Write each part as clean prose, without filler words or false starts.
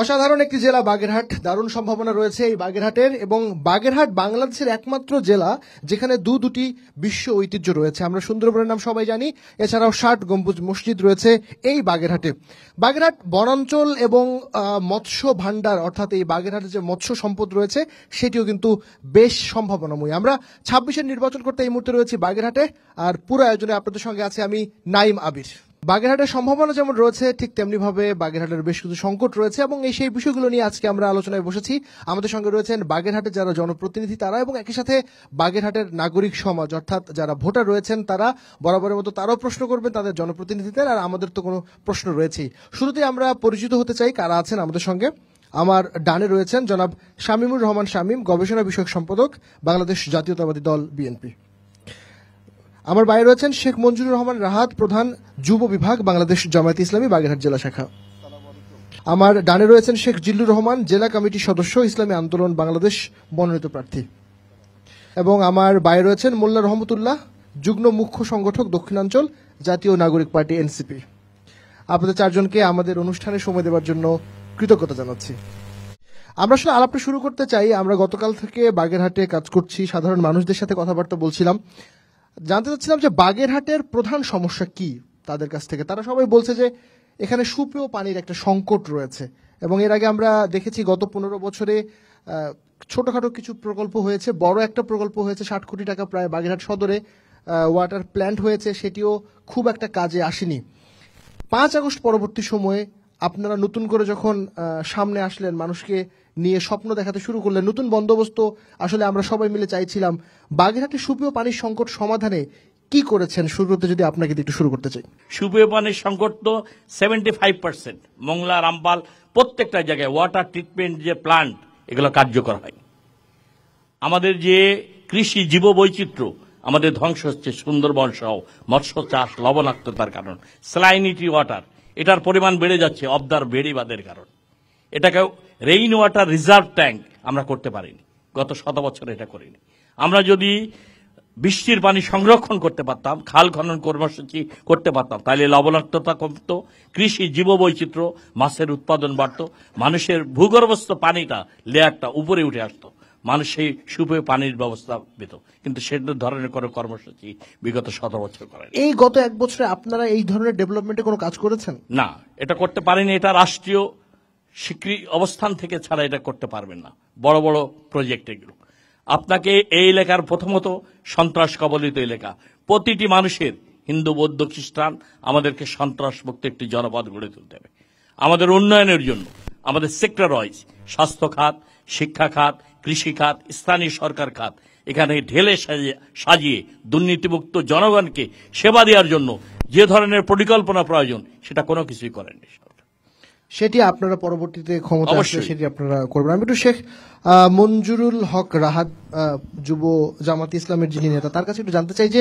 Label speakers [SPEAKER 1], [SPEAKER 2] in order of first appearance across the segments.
[SPEAKER 1] অসাধারণ একটি জেলা বাগেরহাট। দারুণ সম্ভাবনা রয়েছে এই বাগেরহাটের, এবং বাগেরহাট বাংলাদেশের একমাত্র জেলা যেখানে দুটি বিশ্ব ঐতিহ্য রয়েছে। আমরা সুন্দরবনের নাম সবাই জানি, এছাড়াও ৬০ গম্বুজ মসজিদ রয়েছে এই বাগেরহাটে। বাগেরহাট বনাঞ্চল এবং মৎস্য ভাণ্ডার, অর্থাৎ এই বাগেরহাটে যে মৎস্য সম্পদ রয়েছে সেটিও কিন্তু বেশ সম্ভাবনাময়। আমরা ২৬-এর নির্বাচন করতে এই মুহূর্তে রয়েছি বাগেরহাটে, আর পুরো আয়োজনে আপনাদের সঙ্গে আছে আমি নাইম আবির। বাগেরহাটের সম্ভাবনা যেমন রয়েছে, ঠিক তেমনিভাবে বাগেরহাটের বেশ কিছু সংকট রয়েছে, এবং সেই বিষয়গুলো নিয়ে আজকে আমরা আলোচনায় বসেছি। আমাদের সঙ্গে রয়েছেন বাগেরহাটের যারা জনপ্রতিনিধি তারা, এবং একই সাথে বাগেরহাটের নাগরিক সমাজ, অর্থাৎ যারা ভোটার রয়েছেন তারা। বরাবরের মতো তারাও প্রশ্ন করবেন তাদের জনপ্রতিনিধিদের, আর আমাদের তো কোনো প্রশ্ন রয়েছেই। শুরুতেই আমরা পরিচিত হতে চাই কারা আছেন আমাদের সঙ্গে। আমার ডানে রয়েছেন জনাব শামীমুর রহমান শামীম, গবেষণা বিষয়ক সম্পাদক, বাংলাদেশ জাতীয়তাবাদী দল বিএনপি। আমার বাইরে রয়েছেন শেখ মঞ্জুরুর রহমান রাহাত, প্রধান যুব বিভাগ, বাংলাদেশ জামায়াতে ইসলামী বাগেরহাট জেলা শাখা। আমার ডানে রয়েছেন শেখ জিল্লুর রহমান, জেলা কমিটির সদস্য, ইসলামী আন্দোলন বাংলাদেশ মনোনীত প্রার্থী। এবং আমার বাইরে রয়েছেন মোল্লা রহমতুল্লাহ, যুগ্ম মুখ্য সংগঠক, দক্ষিণাঞ্চল জাতীয় নাগরিক পার্টি এনসিপি। আপনাদের চারজনকে আমাদের অনুষ্ঠানে সময় দেওয়ার জন্য কৃতজ্ঞতা জানাচ্ছি। আমরা আসলে আলাপটা শুরু করতে চাই। আমরা গতকাল থেকে বাগেরহাটে কাজ করছি, সাধারণ মানুষদের সাথে কথাবার্তা বলছিলাম। জানতে চাচ্ছিলাম যে বাগেরহাটের প্রধান সমস্যা কি তাদের কাছ থেকে। তারা সবাই বলছে যে এখানে সুপেয় পানির একটা সংকট রয়েছে, এবং এর আগে আমরা দেখেছি গত 15 বছরে ছোটখাটো কিছু প্রকল্প হয়েছে, বড় একটা প্রকল্প হয়েছে 60 কোটি টাকা প্রায় বাগেরহাট সদরে ওয়াটার প্ল্যান্ট হয়েছে, সেটিও খুব একটা কাজে আসেনি। 5 আগস্ট পরবর্তী সময়ে আপনারা নতুন করে যখন সামনে আসলেন, মানুষকে নিয়ে স্বপ্ন দেখাতে শুরু করলেন, নতুন বন্দোবস্ত আসলে আমরা সবাই মিলে চাইছিলাম। বাগেরহাটে সুপেয় পানির সংকট সমাধানে কি করেছেন? শুরুতে যদি আপনাকে একটু শুরু করতে চাই।
[SPEAKER 2] সুপেয় পানির সংকট তো 75%, মংলা, রামপাল প্রত্যেকটা জায়গায় ওয়াটার ট্রিটমেন্ট যে প্লান্ট এগুলো কার্যকর হয়। আমাদের যে কৃষি জীব বৈচিত্র্য আমাদের ধ্বংস হচ্ছে, সুন্দরবন সহ মৎস্য চাষ লবণাক্ততার কারণ, স্যালাইনিটি ওয়াটার এটার পরিমাণ বেড়ে যাচ্ছে অবদার বেড়িবাদের কারণ। এটাকে রেইন ওয়াটার রিজার্ভ ট্যাঙ্ক আমরা করতে পারিনি, গত 7 বছর এটা করিনি। আমরা যদি বৃষ্টির পানি সংরক্ষণ করতে পারতাম, খাল খনন কর্মসূচি করতে পারতাম, তাহলে লবণাক্ততা কমত, কৃষি জীব বৈচিত্র্য, মাছের উৎপাদন বাড়ত, মানুষের ভূগর্ভস্থ পানিটা লেয়ারটা উপরে উঠে আসতো, মানুষ সেই সুপেয় পানির ব্যবস্থা পেত। কিন্তু সে ধরনের কোনো কর্মসূচি বিগত 7 বছর করেন।
[SPEAKER 1] এই গত 1 বছরে আপনারা এই ধরনের ডেভেলপমেন্টে কোনো কাজ করেছেন?
[SPEAKER 2] না, এটা করতে পারেনি। এটা রাষ্ট্রীয় স্বীকৃতি অবস্থান থেকে ছাড়া এটা করতে পারবেন না। বড় বড় প্রজেক্ট এগুলো আপনাকে এই এলাকার প্রথমত সন্ত্রাস কবলিত এলাকা, প্রতিটি মানুষের হিন্দু বৌদ্ধ খ্রিস্টান আমাদেরকে সন্ত্রাস মুক্ত একটি জনপদ গড়ে তুলতে হবে। আমাদের উন্নয়নের জন্য আমাদের সেক্টর ওয়াইজ স্বাস্থ্য খাত, শিক্ষা খাত, কৃষি খাত, স্থানীয় সরকার খাত এখানে ঢেলে সাজিয়ে দুর্নীতিমুক্ত জনগণকে সেবা দেওয়ার জন্য যে ধরনের পরিকল্পনা প্রয়োজন সেটা কোনো কিছুই করেননি।
[SPEAKER 1] সেটি আপনারা পরবর্তীতে ক্ষমতা আসলে সেটি আপনারা করবেন। আমি একটু শেখ মঞ্জুরুল হক রাহাত, যুব জামাত ইসলামের যিনি নেতা, তার কাছে একটু জানতে চাই যে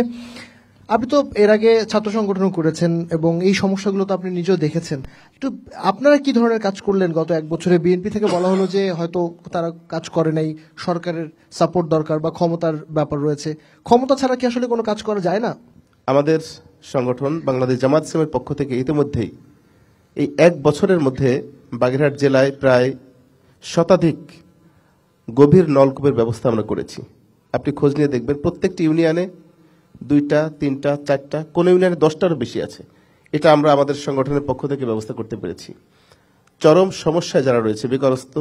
[SPEAKER 1] আপনি তো এর আগে ছাত্র সংগঠন করেছেন এবং এই সমস্যাগুলো তো আপনি নিজেও দেখেছেন। একটু আপনারা কি ধরনের কাজ করলেন গত 1 বছরে? বিএনপি থেকে বলা হলো যে হয়তো তারা কাজ করে নাই, সরকারের সাপোর্ট দরকার বা ক্ষমতার ব্যাপার রয়েছে। ক্ষমতা ছাড়া কি আসলে কোনো কাজ করা যায় না?
[SPEAKER 3] আমাদের সংগঠন বাংলাদেশ জামাত ইসলামের পক্ষ থেকে ইতিমধ্যেই এই 1 বছরের মধ্যে বাগেরহাট জেলায় প্রায় শতাধিক গভীর নলকূপের ব্যবস্থা আমরা করেছি। আপনি খোঁজ নিয়ে দেখবেন প্রত্যেকটি ইউনিয়নে 2টা, 3টা, 4টা, কোন ইউনিয়নে 10টারও বেশি আছে। এটা আমরা আমাদের সংগঠনের পক্ষ থেকে ব্যবস্থা করতে পেরেছি। চরম সমস্যায় যারা রয়েছে, বেকারত্ব,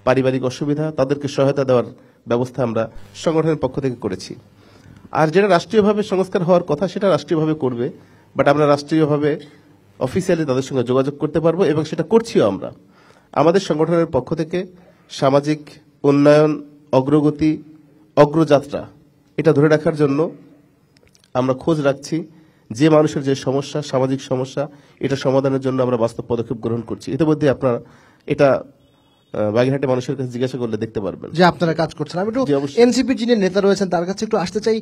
[SPEAKER 3] পারিবারিক অসুবিধা, তাদেরকে সহায়তা দেওয়ার ব্যবস্থা আমরা সংগঠনের পক্ষ থেকে করেছি। আর যেটা রাষ্ট্রীয়ভাবে সংস্কার হওয়ার কথা সেটা রাষ্ট্রীয়ভাবে করবে, বাট আমরা রাষ্ট্রীয়ভাবে অফিসিয়ালি তাদের সঙ্গে যোগাযোগ করতে পারবো, এবং সেটা করছিও আমরা। আমাদের সংগঠনের পক্ষ থেকে সামাজিক উন্নয়ন, অগ্রগতি, অগ্রযাত্রা এটা ধরে রাখার জন্য আমরা খোঁজ রাখছি। যে মানুষের যে সমস্যা, সামাজিক সমস্যা, এটা সমাধানের জন্য আমরা বাস্তব পদক্ষেপ গ্রহণ করছি। ইতিমধ্যে আপনারা এটা বাগেরহাটে মানুষের কাছে জিজ্ঞাসা করলে দেখতে পারবেন
[SPEAKER 1] যে আপনারা কাজ করছেন। আমি একটু এনসিপির যিনি নেতা রয়েছেন তার কাছে একটু আসতে চাই।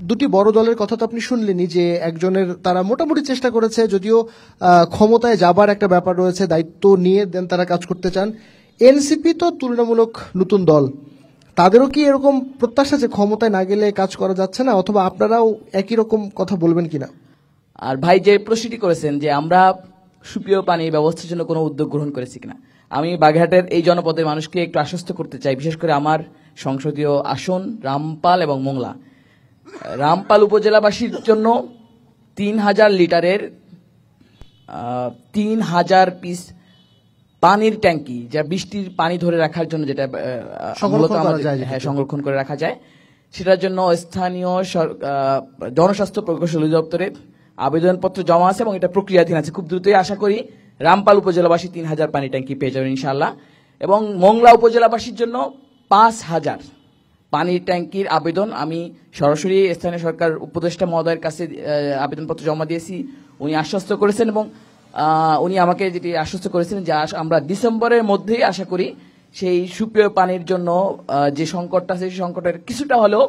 [SPEAKER 1] 2টি বড় দলের কথা তো আপনি শুনলেনই, যে একজনের তারা মোটামুটি চেষ্টা করেছে, যদিও ক্ষমতায় যাবার একটা ব্যাপার রয়েছে, দায়িত্ব নিয়ে দেন তারা কাজ করতে চান। এনসিপি তো তুলনামূলক নতুন দল, তাদেরও কি এরকম প্রত্যাশা যে ক্ষমতায় না গেলে কাজ করা যাচ্ছে না, অথবা আপনারাও একই রকম কথা বলবেন কিনা?
[SPEAKER 4] আর ভাই যে প্রশ্নটি করেছেন যে আমরা সুপেয় পানির ব্যবস্থার জন্য কোনো উদ্যোগ গ্রহণ করেছি কিনা, আমি বাগেরহাটের এই জনপদের মানুষকে একটু আশ্বস্ত করতে চাই, বিশেষ করে আমার সংসদীয় আসন রামপাল এবং মোংলা। রামপাল উপজেলাবাসীর জন্য 3000 লিটারের 3000 পিস পানির ট্যাঙ্কি, যা বৃষ্টির পানি ধরে রাখার জন্য, যেটা মূলত আমাদের সংরক্ষণ করে রাখা যায়, সেটার জন্য স্থানীয় জনস্বাস্থ্য প্রকৌশল অধিদপ্তরে আবেদনপত্র জমা আছে এবং এটা প্রক্রিয়াধীন আছে। খুব দ্রুতই আশা করি রামপাল উপজেলাবাসী 3000 পানি ট্যাঙ্কি পেয়ে যাবেন ইনশাআল্লাহ। এবং মোংলা উপজেলাবাসীর জন্য 5000 পানির ট্যাঙ্কির আবেদন আমি সরাসরি স্থানীয় সরকার উপদেষ্টা মহোদয়ের কাছে আবেদনপত্র জমা দিয়েছি। উনি আশ্বস্ত করেছেন এবং উনি আমাকে যেটি আশ্বস্ত করেছেন যে আমরা ডিসেম্বরের মধ্যেই আশা করি সেই সুপেয় পানির জন্য যে সংকটটা আছে সেই সংকটের কিছুটা হলেও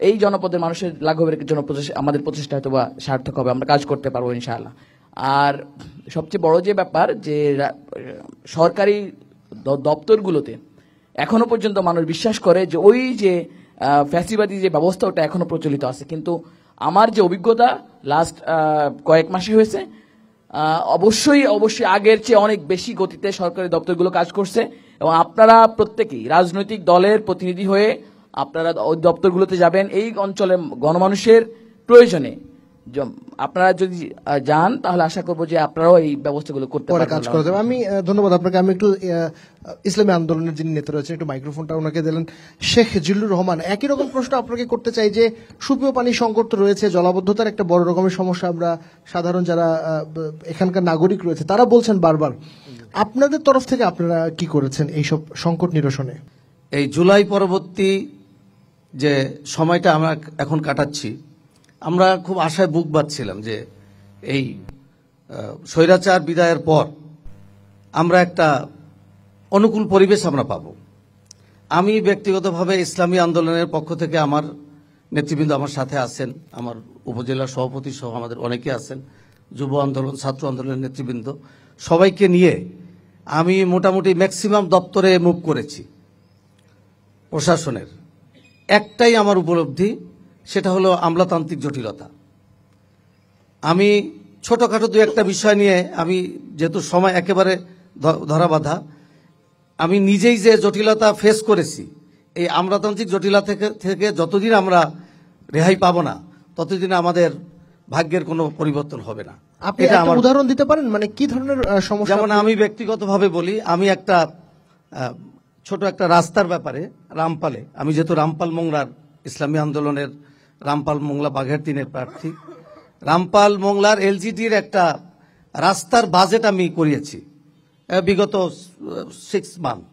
[SPEAKER 4] এই জনপদের মানুষের লাঘবের জন্য আমাদের প্রচেষ্টা হয়তো বা সার্থক হবে, আমরা কাজ করতে পারবো ইনশাআল্লাহ। আর সবচেয়ে বড় যে ব্যাপার, যে সরকারি দপ্তরগুলোতে এখনো পর্যন্ত মানুষ বিশ্বাস করে যে ওই যে ফ্যাসিবাদী যে ব্যবস্থা ওটা এখনো প্রচলিত আছে, কিন্তু আমার যে অভিজ্ঞতা লাস্ট কয়েক মাসে হয়েছে, অবশ্যই আগের চেয়ে অনেক বেশি গতিতে সরকারি দপ্তরগুলো কাজ করছে। এবং আপনারা প্রত্যেকেই রাজনৈতিক দলের প্রতিনিধি হয়ে আপনারা ওই দপ্তরগুলোতে যাবেন, এই অঞ্চলের গণমানুষের প্রয়োজনে আপনারা যদি যান তাহলে আশা করবো যে আপনারাও এই ব্যবস্থাগুলো করতে
[SPEAKER 1] কাজ করা যাবে। আমি ধন্যবাদ আপনাকে। আমি একটু ইসলামী আন্দোলনের যিনি নেতা রয়েছেন, একটু মাইক্রোফোনটা ওনাকে দিলেন, শেখ জিল্লুর রহমান। একই রকম প্রশ্ন আপনাকে করতে চাই যে সুপেয় পানির সংকট তো রয়েছে, জলাবদ্ধতার একটা বড় রকমের সমস্যা আমরা সাধারণ যারা এখানকার নাগরিক রয়েছে তারা বলছেন বারবার। আপনাদের তরফ থেকে আপনারা কি করেছেন এইসব সংকট নিরসনে?
[SPEAKER 5] এই জুলাই পরবর্তী যে সময়টা আমরা এখন কাটাচ্ছি, আমরা খুব আশায় বুক বাঁধছিলাম যে এই স্বৈরাচার বিদায়ের পর আমরা একটা অনুকূল পরিবেশ আমরা পাব। আমি ব্যক্তিগতভাবে ইসলামী আন্দোলনের পক্ষ থেকে আমার নেতৃবৃন্দ আমার সাথে আছেন, আমার উপজেলা সভাপতি সহ আমাদের অনেকে আছেন, যুব আন্দোলন, ছাত্র আন্দোলনের নেতৃবৃন্দ, সবাইকে নিয়ে আমি মোটামুটি ম্যাক্সিমাম দপ্তরে মুভ করেছি প্রশাসনের। একটাই আমার উপলব্ধি, সেটা হলো আমলাতান্ত্রিক জটিলতা। আমি ছোটখাটো দু একটা বিষয় নিয়ে, আমি যেহেতু সময় একেবারে ধরা বাঁধা, আমি নিজেই যে জটিলতা ফেস করেছি, এই আমলাতান্ত্রিক জটিলতা থেকে যতদিন আমরা রেহাই পাবো না ততদিন আমাদের ভাগ্যের কোনো পরিবর্তন হবে না।
[SPEAKER 1] আপনি একটা উদাহরণ দিতে পারেন, মানে কি ধরনের সমস্যা?
[SPEAKER 5] যেমন আমি ব্যক্তিগতভাবে বলি, আমি একটা ছোট একটা রাস্তার ব্যাপারে রামপালে, আমি যেহেতু রামপাল মোংলার ইসলামী আন্দোলনের রামপাল মোংলা বাঘের 3-এর প্রার্থী, রামপাল মোংলার এলজিডির একটা রাস্তার বাজেট আমি করিয়েছি বিগত 6 মান্থ।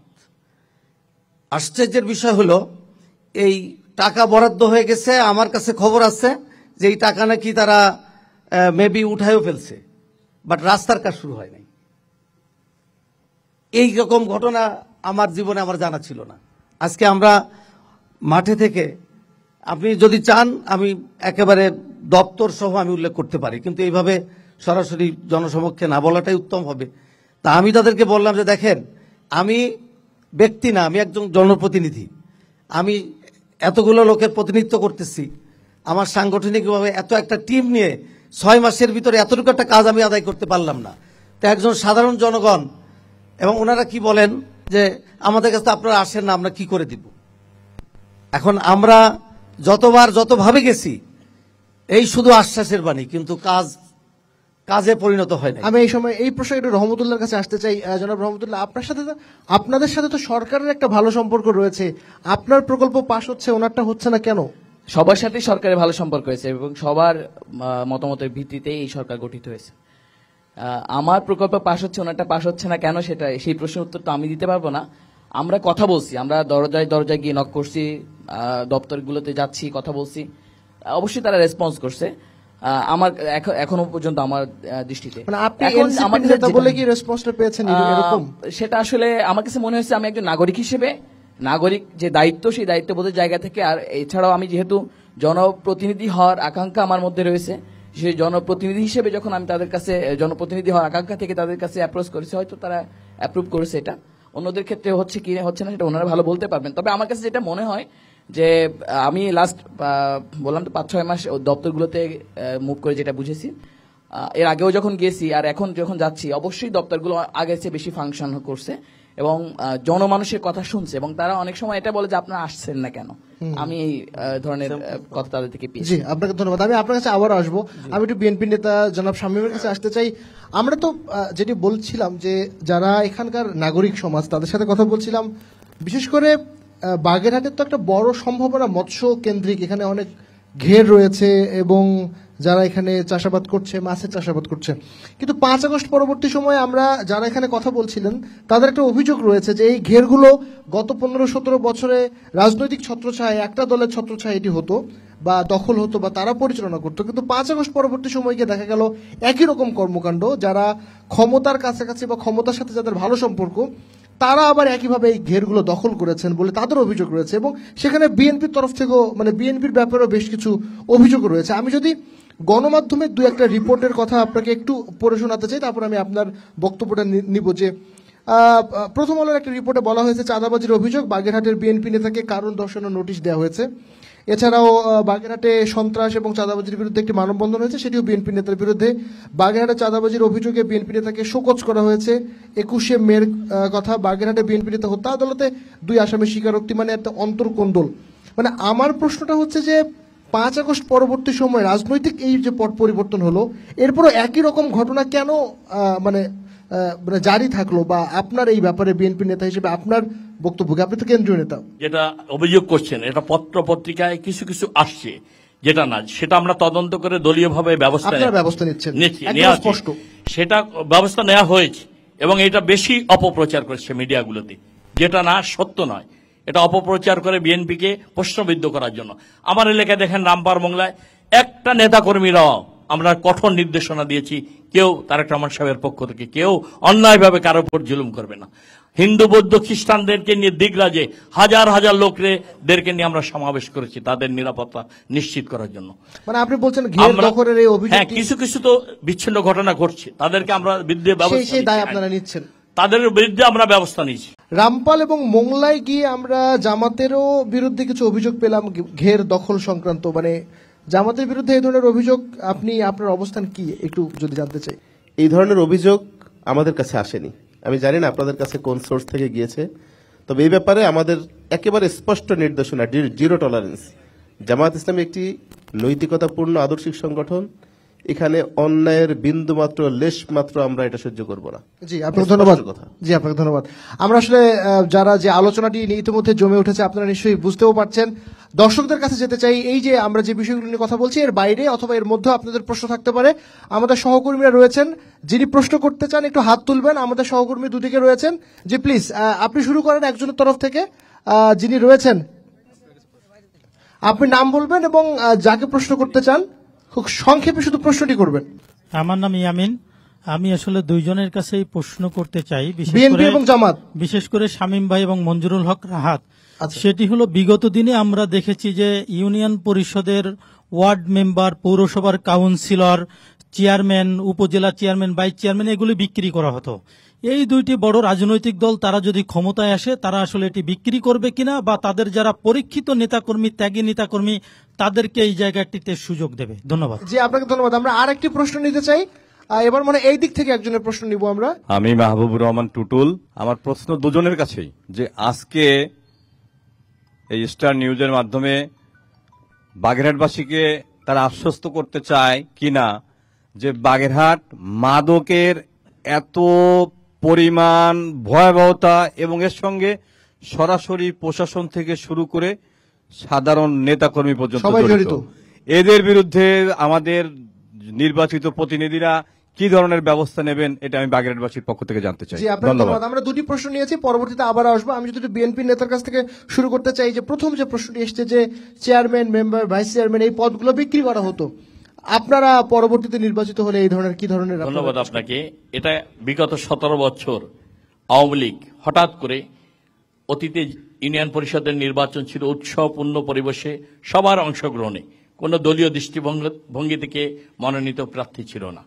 [SPEAKER 5] আশ্চর্যের বিষয় হলো এই টাকা বরাদ্দ হয়ে গেছে, আমার কাছে খবর আছে যে এই টাকা নাকি তারা মেবি উঠায়ও ফেলছে, বাট রাস্তার কাজ শুরু হয় নাই। এই রকম ঘটনা আমার জীবনে আমার জানা ছিল না। আজকে আমরা মাঠে থেকে, আপনি যদি চান আমি একেবারে দপ্তর সহ আমি উল্লেখ করতে পারি, কিন্তু এইভাবে সরাসরি জনসমক্ষে না বলাটাই উত্তম হবে। তা আমি তাদেরকে বললাম যে দেখেন, আমি ব্যক্তি না, আমি একজন জনপ্রতিনিধি, আমি এতগুলো লোকের প্রতিনিধিত্ব করতেছি, আমার সাংগঠনিকভাবে এত একটা টিম নিয়ে 6 মাসের ভিতরে এতটুকু একটা কাজ আমি আদায় করতে পারলাম না। তা একজন সাধারণ জনগণ, এবং ওনারা কি বলেন যে আমাদের কাছে আপনারা আসেন না, আমরা কি করে দিব। এখন আমরা যতভাবে গেছি এই শুধু আশ্বাসের বাণী, কিন্তু কাজে পরিণত হয় না।
[SPEAKER 1] আমি এই সময় এই প্রশ্নে একটু রহমতুল্লাহর কাছে আসতে চাই। জনাব রহমতুল্লাহ, আপনাদের সাথে তো সরকারের একটা ভালো সম্পর্ক রয়েছে, আপনার প্রকল্প পাশ হচ্ছে, ওনারটা হচ্ছে না কেন?
[SPEAKER 4] সবার সাথে সরকারের ভালো সম্পর্ক হয়েছে এবং সবার মতামতের ভিত্তিতে এই সরকার গঠিত হয়েছে। আমার প্রকল্প পাশ হচ্ছে, ওনারটা পাশ হচ্ছে না কেন, সেই প্রশ্নের উত্তর তো আমি দিতে পারবো না। আমরা কথা বলছি, আমরা দরজায় গিয়ে নক করছি, দপ্তরগুলোতে যাচ্ছি, কথা বলছি, অবশ্যই তারা রেসপন্স করছে। আমার এখনো পর্যন্ত আমার দৃষ্টিতে,
[SPEAKER 1] মানে আপনি এনসিপি নেতা বলে কি রেসপন্সটা পেয়েছেন এরকম?
[SPEAKER 4] সেটা আসলে আমার কাছে মনে হয়েছে আমি একজন নাগরিক হিসেবে, নাগরিক যে দায়িত্ব, সেই দায়িত্ববোধের জায়গা থেকে। আর এছাড়াও আমি যেহেতু জনপ্রতিনিধি হওয়ার আকাঙ্ক্ষা আমার মধ্যে রয়েছে, সেই জনপ্রতিনিধি হিসেবে যখন আমি তাদের কাছে জনপ্রতিনিধি হওয়ার আকাঙ্ক্ষা থেকে তাদের কাছে অ্যাপ্রোচ করেছি, হয়তো তারা অ্যাপ্রুভ করেছে। এটা অন্যদের ক্ষেত্রে হচ্ছে কি হচ্ছে না সেটা ওনারা ভালো বলতে পারবেন। তবে আমার কাছে যেটা মনে হয় যে আমি লাস্ট বললাম তো 5-6 মাস দপ্তরগুলোতে মুভ করে যেটা বুঝেছি, এর আগেও যখন গেছি আর এখন যখন যাচ্ছি, অবশ্যই দপ্তরগুলো আগের চেয়ে বেশি ফাংশন করছে এবং জনমানুষের কথা শুনছে, এবং তারা অনেক সময় এটা বলে যে আপনারা আসছেন না কেন। আমি এই ধরনের কথা তাদের থেকে পেয়েছি।
[SPEAKER 1] জি, আপনাকে ধন্যবাদ। আমি আপনার কাছে আবার আসবো। আমি একটু বিএনপি নেতা জনাব শামীমের কাছে আসতে চাই। আমরা তো যেটি বলছিলাম যে যারা এখানকার নাগরিক সমাজ, তাদের সাথে কথা বলছিলাম। বিশেষ করে বাগেরহাটের তো একটা বড় সম্ভাবনা মৎস্য কেন্দ্রিক, এখানে অনেক ঘের রয়েছে এবং যারা এখানে চাষাবাদ করছে, মাছের চাষাবাদ করছে। কিন্তু 5 আগস্ট পরবর্তী সময়ে আমরা যারা এখানে কথা বলছিলেন তাদের একটা অভিযোগ রয়েছে যে এই ঘেরগুলো গত 15-17 বছরে রাজনৈতিক ছত্রছায়ায়, একটা দলের ছত্রছায়ায় এটি হতো বা দখল হতো বা তারা পরিচালনা করতো। কিন্তু 5 আগস্ট পরবর্তী সময় গিয়ে দেখা গেল একই রকম কর্মকাণ্ড, যারা ক্ষমতার কাছাকাছি বা ক্ষমতার সাথে যাদের ভালো সম্পর্ক তারা আবার একইভাবে এই ঘেরগুলো দখল করেছেন বলে তাদের অভিযোগ রয়েছে। এবং সেখানে বিএনপির তরফ থেকেও, মানে বিএনপির ব্যাপারেও বেশ কিছু অভিযোগ রয়েছে। আমি যদি গণমাধ্যমের 2-1টা রিপোর্টের কথা আপনাকে একটু পড়ে শোনাতে চাই, তারপর আমি আপনার বক্তব্যটা নিব। যে প্রথম আলোর একটা রিপোর্টে বলা হয়েছে চাঁদাবাজির অভিযোগ, বাগেরহাটের বিএনপি নেতাকে কারণ দর্শানোর নোটিশ দেওয়া হয়েছে। এছাড়াও বাগেরহাটে সন্ত্রাস এবং চাঁদাবাজির বিরুদ্ধে একটি মানববন্ধন হয়েছে, সেটিও বিএনপি নেতার বিরুদ্ধে। বাগেরহাটে চাঁদাবাজির অভিযোগে বিএনপি নেতাকে শোকজ করা হয়েছে। 21শে মের কথা, বাগেরহাটে বিএনপি নেতা হত্যা, আদালতে 2 আসামি স্বীকারোক্তি, মানে একটা অন্তর্কোন্দল। মানে আমার প্রশ্নটা হচ্ছে যে 5 আগস্ট পরবর্তী সময় রাজনৈতিক এই যে পট পরিবর্তন হলো, এরপরও একই রকম ঘটনা কেন মানে জারি থাকলো? বা আপনার এই ব্যাপারে বিএনপি নেতা হিসেবে আপনার বক্তব্য কি? আপনি তো কেন্দ্রীয় নেতা।
[SPEAKER 2] যেটা অভিযোগ করছেন এটা পত্র পত্রিকায় কিছু কিছু আসছে, যেটা না সেটা আমরা তদন্ত করে দলীয়ভাবে ব্যবস্থা
[SPEAKER 1] নিচ্ছেন,
[SPEAKER 2] নেওয়া স্পষ্ট, সেটা ব্যবস্থা নেওয়া হয়েছে। এবং এটা বেশি অপপ্রচার করছে মিডিয়াগুলোতে, যেটা না সত্য নয়। এটা অপপ্রচার করে বিএনপিকে প্রশ্নবিদ্ধ করার জন্য। আমার এলাকায় দেখেন রামপার মোংলায় একটা নেতাকর্মীরাও আমরা কঠোর নির্দেশনা দিয়েছি, কেউ তারেক রহমান সাহেবের পক্ষ থেকে কেউ অন্যায়ভাবে কারো উপর জুলুম করবে না। হিন্দু বৌদ্ধ খ্রিস্টানদেরকে নিয়ে দিগরাজে হাজার হাজার লোকদেরকে নিয়ে আমরা সমাবেশ করেছি তাদের নিরাপত্তা নিশ্চিত করার জন্য।
[SPEAKER 1] মানে আপনি বলছেন ঘের দখলের এই অভিযোগ?
[SPEAKER 2] হ্যাঁ, কিছু কিছু তো বিচ্ছিন্ন ঘটনা ঘটছে, তাদেরকে আমরা বিরুদ্ধে
[SPEAKER 1] সেই দায় আপনারা নিচ্ছেন,
[SPEAKER 2] তাদের বিরুদ্ধে আমরা ব্যবস্থা নিয়েছি।
[SPEAKER 1] রামপাল এবং মোংলায় গিয়ে আমরা জামাতেরও বিরুদ্ধে কিছু অভিযোগ পেলাম ঘের দখল সংক্রান্ত। মানে জামাতের বিরুদ্ধে এই ধরনের অভিযোগ, আপনি আপনার অবস্থান কি একটু যদি জানতে চাই?
[SPEAKER 3] এই ধরনের অভিযোগ আমাদের কাছে আসেনি। আমি জানি না আপনাদের কাছে কোন সোর্স থেকে গিয়েছে, তবে এই ব্যাপারে আমাদের একেবারে স্পষ্ট নির্দেশনা, জিরো টলারেন্স। জামাত ইসলামী একটি নৈতিকতাপূর্ণ আদর্শিক সংগঠন, এখানে অন্যায়ের বিন্দু মাত্র লেশ মাত্র আমরা এটা সহ্য করব না।
[SPEAKER 1] জি, আপনাকে ধন্যবাদ। জি, আপনাকে ধন্যবাদ। আমরা আসলে যারা যে আলোচনাটি ইতিমধ্যে জমে উঠেছে আপনারা নিশ্চয়ই বুঝতেও পারছেন। দর্শকদের কাছে যেতে চাই, এই যে আমরা যে বিষয়গুলো নিয়ে কথা বলছি এর বাইরে অথবা এর মধ্যে আপনাদের প্রশ্ন থাকতে পারে। আমাদের সহকর্মীরা রয়েছেন, যিনি প্রশ্ন করতে চান একটু হাত তুলবেন। আমাদের সহকর্মী দুদিকে রয়েছেন। জি প্লিজ, আপনি শুরু করেন একজনের তরফ থেকে, যিনি রয়েছেন। আপনি নাম বলবেন এবং যাকে প্রশ্ন করতে চান খুব সংক্ষেপে শুধু প্রশ্নটি করবেন।
[SPEAKER 6] আমার নাম ইয়ামিন। আমি আসলে দুইজনের কাছেই প্রশ্ন করতে চাই,
[SPEAKER 1] বিএনপি এবং জামাত,
[SPEAKER 6] বিশেষ করে শামীম ভাই এবং মঞ্জুরুল হক রাহাত।
[SPEAKER 1] আচ্ছা।
[SPEAKER 6] সেটি হলো বিগত দিনে আমরা দেখেছি যে ইউনিয়ন পরিষদের ওয়ার্ড মেম্বার, পৌরসভার কাউন্সিলর, চেয়ারম্যান, উপজেলা চেয়ারম্যান, ভাইস চেয়ারম্যান এগুলি বিক্রি করা হতো। এই দুইটি বড় রাজনৈতিক দল তারা যদি ক্ষমতায় আসে তারা আসলে এটি বিক্রি করবে কিনা, বা তাদের যারা পরীক্ষিত নেতাকর্মী, ত্যাগী নেতাকর্মী তাদেরকে এই জায়গাটিতে সুযোগ দেবে? ধন্যবাদ।
[SPEAKER 1] জি, আপনাকে ধন্যবাদ। আমরা আরেকটি প্রশ্ন নিতে চাই, এবার মানে এই দিক থেকে একজনের প্রশ্ন নিব আমরা।
[SPEAKER 7] আমি মাহবুবুর রহমান টুটুল। আমার প্রশ্ন দুজনের কাছেই, যে আজকে এই স্টার নিউজের মাধ্যমে বাগেরহাটবাসীকে তারা আশ্বস্ত করতে চায় কিনা যে বাগেরহাট মাদকের এত পরিমাণ, ভয়াবহতা এবং এর সঙ্গে সরাসরি প্রশাসন থেকে শুরু করে সাধারণ নেতাকর্মী পর্যন্ত জড়িত, এদের বিরুদ্ধে আমাদের নির্বাচিত প্রতিনিধিরা কি ধরনের ব্যবস্থা নেবেন, এটা আমি বাগেরহাটবাসীর পক্ষ থেকে জানতে চাই।
[SPEAKER 1] ধন্যবাদ। আমরা দুটি প্রশ্ন নিয়েছি, পরবর্তীতে আবার আসবো। আমি যদি বিএনপি নেতার কাছ থেকে শুরু করতে চাই, যে প্রথম যে প্রশ্নটি এসছে যে চেয়ারম্যান, মেম্বার, ভাইস চেয়ারম্যান এই পদগুলো বিক্রি করা হতো, আপনারা পরবর্তীতে নির্বাচিত হলে এই ধরনের কি ধরনের?
[SPEAKER 2] ধন্যবাদ আপনাকে। এটা বিগত 17 বছর আওয়ামী লীগ হঠাৎ করে, অতীতে ইউনিয়ন পরিষদের নির্বাচন ছিল উৎসবপূর্ণ পরিবেশে সবার অংশগ্রহণে, কোনো দলীয় দৃষ্টিভঙ্গি থেকে মনোনীত প্রার্থী ছিল না।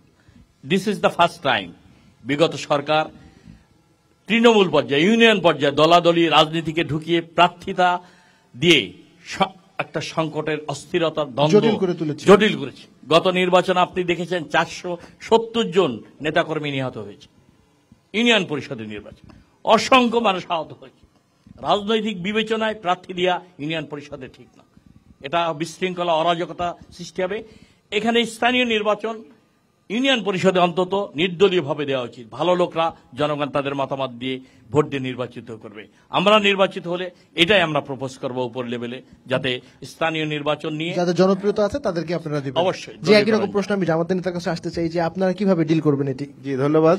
[SPEAKER 2] This is the first time বিগত সরকার তৃণমূল পর্যায়ে, ইউনিয়ন পর্যায়ে দলাদলি রাজনীতিকে ঢুকিয়ে প্রার্থিতা দিয়ে একটা সংকটের অস্থিরতার
[SPEAKER 1] জটিল করে তুলেছে।
[SPEAKER 2] জটিল করেছে। গত নির্বাচনে আপনি দেখেছেন 470 জন নেতাকর্মী নিহত হয়েছে ইউনিয়ন পরিষদের নির্বাচন, অসংখ্য মানুষ আহত হয়েছে। রাজনৈতিক বিবেচনায় প্রার্থী দেওয়া ইউনিয়ন পরিষদে ঠিক না, এটা বিশৃঙ্খলা অরাজকতা সৃষ্টি হবে। এখানে স্থানীয় নির্বাচন ইউনিয়ন পরিষদে অন্তত নির্দলীয়ভাবে দেওয়া উচিত। ভালো লোকরা, জনগণ তাদের মতামত দিয়ে ভোট দিয়ে নির্বাচিত করবে। আমরা নির্বাচিত হলে এটাই আমরা প্রপোজ করব উপর লেভেলে, যাতে স্থানীয় নির্বাচন নিয়ে
[SPEAKER 1] যাদের জনপ্রিয়তা আছে তাদেরকে আপনারা দিবেন।
[SPEAKER 2] অবশ্যই।
[SPEAKER 1] যে একই রকম প্রশ্ন আমি জামাতের নেতার কাছে আসতে চাই যে আপনারা কিভাবে ডিল করবেন এটি?
[SPEAKER 3] জি, ধন্যবাদ।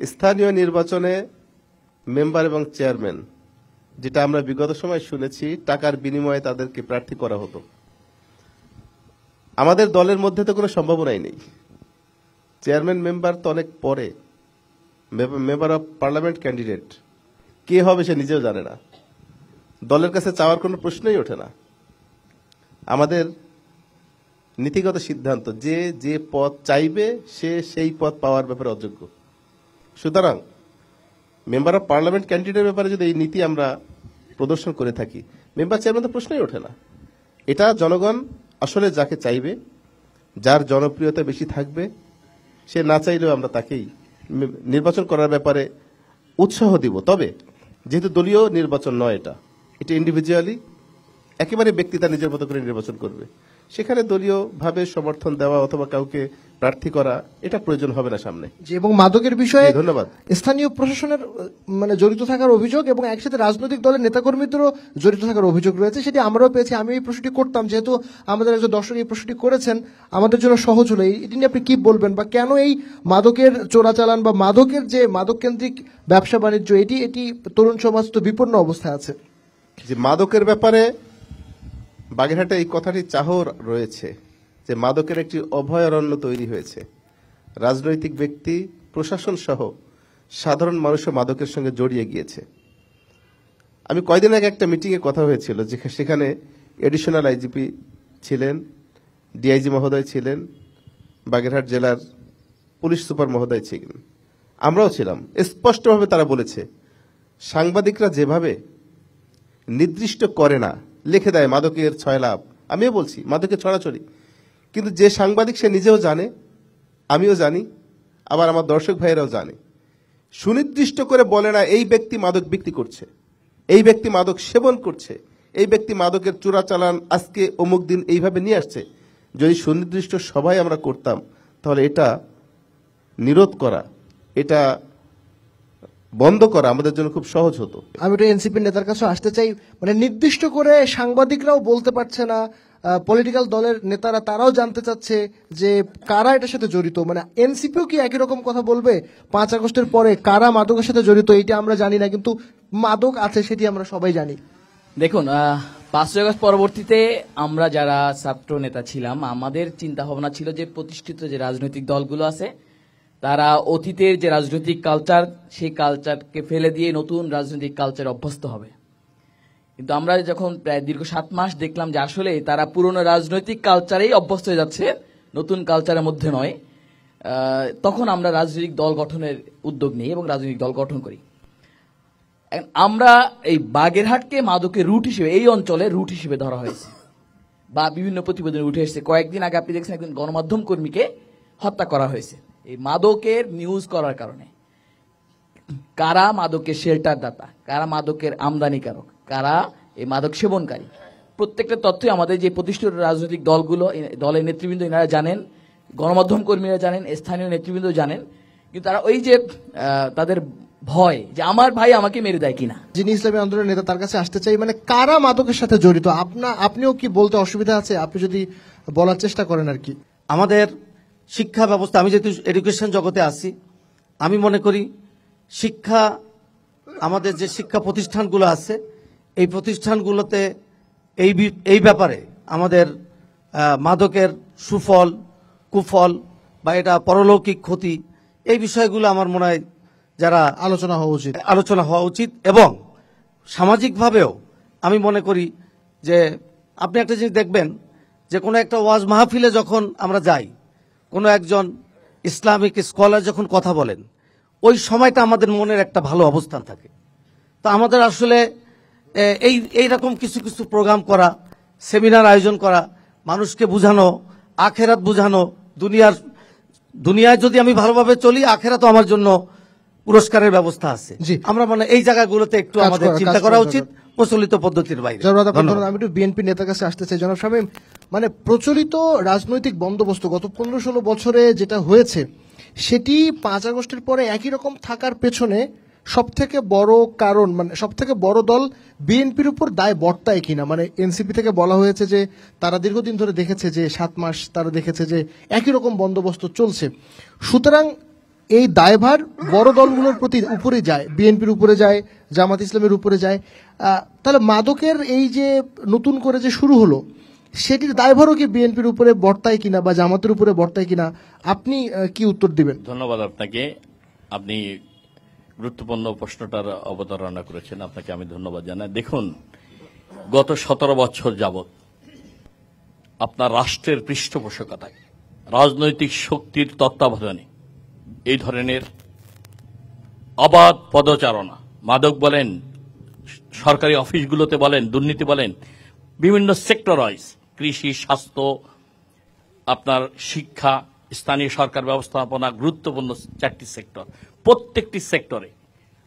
[SPEAKER 3] স্থানীয় নির্বাচনে মেম্বার এবং চেয়ারম্যান, যেটা আমরা বিগত সময় শুনেছি, টাকার বিনিময়ে তাদেরকে প্রার্থী করা হতো। আমাদের দলের মধ্যে তো কোনো সম্ভাবনাই নেই। চেয়ারম্যান মেম্বার তো অনেক পরে, মেম্বার অফ পার্লামেন্ট ক্যান্ডিডেট কে হবে সে নিজেও জানে না। দলের কাছে চাওয়ার কোনো প্রশ্নই ওঠে না। আমাদের নীতিগত সিদ্ধান্ত, যে যে পদ চাইবে সে সেই পদ পাওয়ার ব্যাপারে অযোগ্য। সুতরাং মেম্বার অফ পার্লামেন্ট ক্যান্ডিডেটের ব্যাপারে যদি এই নীতি আমরা প্রদর্শন করে থাকি, মেম্বার চেয়ারম্যান তো প্রশ্নই ওঠে না। এটা জনগণ আসলে যাকে চাইবে, যার জনপ্রিয়তা বেশি থাকবে, সে না চাইলেও আমরা তাকেই নির্বাচন করার ব্যাপারে উৎসাহ দিব। তবে যেহেতু দলীয় নির্বাচন নয়, এটা ইন্ডিভিজুয়ালি একেবারে ব্যক্তি তার নিজের মতো করে নির্বাচন করবে, সেখানে দলীয়ভাবে সমর্থন দেওয়া অথবা কাউকে প্রার্থী করা এটা প্রয়োজন হবে না সামনে।
[SPEAKER 1] যে এবং মাদকের বিষয়ে
[SPEAKER 3] ধন্যবাদ।
[SPEAKER 1] স্থানীয় প্রশাসনের মানে জড়িত থাকার অভিযোগ এবং একসাথে রাজনৈতিক দলের নেতাকর্মীদেরও জড়িত থাকার অভিযোগ রয়েছে, সেটি আমরাও পেয়েছি। আমি এই প্রশ্নটি করতাম, যেহেতু আমাদের একজন দর্শক এই প্রশ্নটি করেছেন, আমাদের জন্য সহজ হলো। এটি নিয়ে আপনি কি বলবেন, বা কেন এই মাদকের চোরাচালান বা মাদকের যে মাদক কেন্দ্রিক ব্যবসা বাণিজ্য, এটি তরুণ সমাজ তো বিপন্ন অবস্থায় আছে।
[SPEAKER 3] যে মাদকের ব্যাপারে বাগেরহাটে এই কথাটি চাহর রয়েছে যে মাদকের একটি অভয়ারণ্য তৈরি হয়েছে। রাজনৈতিক ব্যক্তি, প্রশাসন সহ সাধারণ মানুষও মাদকের সঙ্গে জড়িয়ে গিয়েছে। আমি কয়দিন আগে একটা মিটিংয়ে কথা হয়েছিল, সেখানে এডিশনাল আইজিপি ছিলেন, ডিআইজি মহোদয় ছিলেন, বাগেরহাট জেলার পুলিশ সুপার মহোদয় ছিলেন, আমরাও ছিলাম। স্পষ্টভাবে তারা বলেছে, সাংবাদিকরা যেভাবে নির্দিষ্ট করে না, লিখে দেয় মাদকের 6 লাভ, আমিও বলছি মাদকের ছড়াছড়ি, কিন্তু যে সাংবাদিক সে নিজেও জানে, আমিও জানি, আবার আমার দর্শক ভাইয়েরাও জানে, সুনির্দিষ্ট করে বলে না এই ব্যক্তি মাদক বিক্রি করছে, এই ব্যক্তি মাদক সেবন করছে, এই ব্যক্তি মাদকের চোরাচালান আজকে অমুক দিন এইভাবে নিয়ে আসছে। যদি সুনির্দিষ্ট সবাই আমরা করতাম, তাহলে এটা নিরোধ করা, এটা বন্ধ করা আমাদের জন্য খুব সহজ হতো।
[SPEAKER 1] আমি তো এনসিপির নেতার কাছে আসতে চাই, মানে নির্দিষ্ট করে সাংবাদিকরাও বলতে পারছে না, পলিটিক্যাল দলের নেতারা তারাও জানতে চাচ্ছে যে কারা এটার সাথে জড়িত। মানে এনসিপিও কি একই রকম কথা বলবে 5 আগস্টের পরে কারা মাদকের সাথে জড়িত? এইটা আমরা জানি না, কিন্তু মাদক আছে সেটি আমরা সবাই জানি।
[SPEAKER 4] দেখুন, 5 আগস্ট পরবর্তীতে আমরা যারা ছাত্র নেতা ছিলাম, আমাদের চিন্তা ভাবনা ছিল যে প্রতিষ্ঠিত যে রাজনৈতিক দলগুলো আছে তারা অতীতের যে রাজনৈতিক কালচার, সেই কালচারকে ফেলে দিয়ে নতুন রাজনৈতিক কালচার অভ্যস্ত হবে। কিন্তু আমরা যখন প্রায় দীর্ঘ 7 মাস দেখলাম যে আসলে তারা পুরনো রাজনৈতিক কালচারেই অভ্যস্ত হয়ে যাচ্ছে, নতুন কালচারের মধ্যে নয়, তখন আমরা রাজনৈতিক দল গঠনের উদ্যোগ নিই এবং রাজনৈতিক দল গঠন করি। আমরা এই বাগেরহাটকে মাদকের রুট হিসেবে, এই অঞ্চলে রুট হিসেবে ধরা হয়েছে বা বিভিন্ন প্রতিবেদনে উঠে এসেছে। কয়েকদিন আগে আপনি দেখছেন একজন গণমাধ্যম কর্মীকে হত্যা করা হয়েছে এই মাদকের নিউজ করার কারণে। কারা মাদকের শেল্টার দাতা, কারা মাদকের আমদানিকারক, কারা এই মাদক সেবনকারী, প্রত্যেকটা তথ্যই আমাদের যে প্রতিষ্ঠিত রাজনৈতিক দলগুলো, দলের নেতৃবৃন্দ এনারা জানেন, গণমাধ্যম কর্মীরা জানেন, স্থানীয় নেতৃবৃন্দ জানেন। কিন্তু তারা ওই যে তাদের ভয় যে আমার ভাই আমাকে মেরে দেয় কিনা।
[SPEAKER 1] যিনি ইসলামী আন্দোলনের নেতা তার কাছে আসতে চাই, মানে কারা মাদকের সাথে জড়িত? আপনিও কি বলতে অসুবিধা আছে? আপনি যদি বলার চেষ্টা করেন আর কি।
[SPEAKER 5] আমাদের শিক্ষা ব্যবস্থা, আমি যেহেতু এডুকেশন জগতে আছি, আমি মনে করি শিক্ষা, আমাদের যে শিক্ষা প্রতিষ্ঠানগুলো আছে এই প্রতিষ্ঠানগুলোতে এই ব্যাপারে আমাদের মাদকের সুফল কুফল বা এটা পরলৌকিক ক্ষতি, এই বিষয়গুলো আমার মনে হয় যারা আলোচনা হওয়া উচিত। এবং সামাজিকভাবেও আমি মনে করি যে আপনি একটা জিনিস দেখবেন যে কোনো একটা ওয়াজ মাহফিলে যখন আমরা যাই, কোনো একজন ইসলামিক স্কলার যখন কথা বলেন, ওই সময়টা আমাদের মনের একটা ভালো অবস্থান থাকে। তো আমাদের আসলে এইরকম কিছু কিছু প্রোগ্রাম করা, সেমিনার আয়োজন করা, মানুষকে বোঝানো, আখেরাত বোঝানো, দুনিয়ায় যদি আমি ভালোভাবে চলি, আখেরাতও আমার জন্য পুরস্কারের ব্যবস্থা আছে।
[SPEAKER 1] জি।
[SPEAKER 5] আমরা মানে এই জায়গাগুলোতে একটু আমাদের চিন্তা করা উচিত, প্রচলিত পদ্ধতির বাইরে। ধন্যবাদ।
[SPEAKER 1] আমি একটু বিএনপি নেতার কাছে আসতে চাই। জনাব শামীম, মানে প্রচলিত রাজনৈতিক বন্দোবস্ত গত 15-16 বছরে যেটা হয়েছে সেটি 5 আগস্টের পরে একই রকম থাকার পেছনে সবথেকে বড় কারণ, মানে সবথেকে বড় দল বিএনপির উপর দায় বর্তায় কিনা। মানে এনসিপি থেকে বলা হয়েছে যে তারা দীর্ঘদিন ধরে দেখেছে যে 7 মাস তারা দেখেছে যে একই রকম বন্দোবস্ত চলছে, সুতরাং এই দায়ভার বড় দলগুলোর প্রতি উপরে যায়, বিএনপির উপরে যায়, জামাত ইসলামের উপরে যায়। তাহলে মাদকের এই যে নতুন করে যে শুরু হলো সেটির দায়ভারও কি বিএনপির উপরে বর্তায় কিনা বা জামাতের উপরে বর্তায় কিনা, আপনি কি উত্তর দিবেন?
[SPEAKER 2] ধন্যবাদ আপনাকে, আপনি গুরুত্বপূর্ণ প্রশ্নটার অবতারণা করেছেন, আপনাকে আমি ধন্যবাদ জানাই। দেখুন, গত 17 বছর যাবৎ আপনার রাষ্ট্রের পৃষ্ঠপোষকতায় রাজনৈতিক শক্তির তত্ত্বাবধানে এই ধরনের অবাধ পদচারণা, মাদক বলেন, সরকারি অফিসগুলোতে বলেন, দুর্নীতি বলেন, বিভিন্ন সেক্টর ওয়াইজ, কৃষি, স্বাস্থ্য, আপনার শিক্ষা, স্থানীয় সরকার ব্যবস্থাপনা, গুরুত্বপূর্ণ 4টি সেক্টর, প্রত্যেকটি সেক্টরে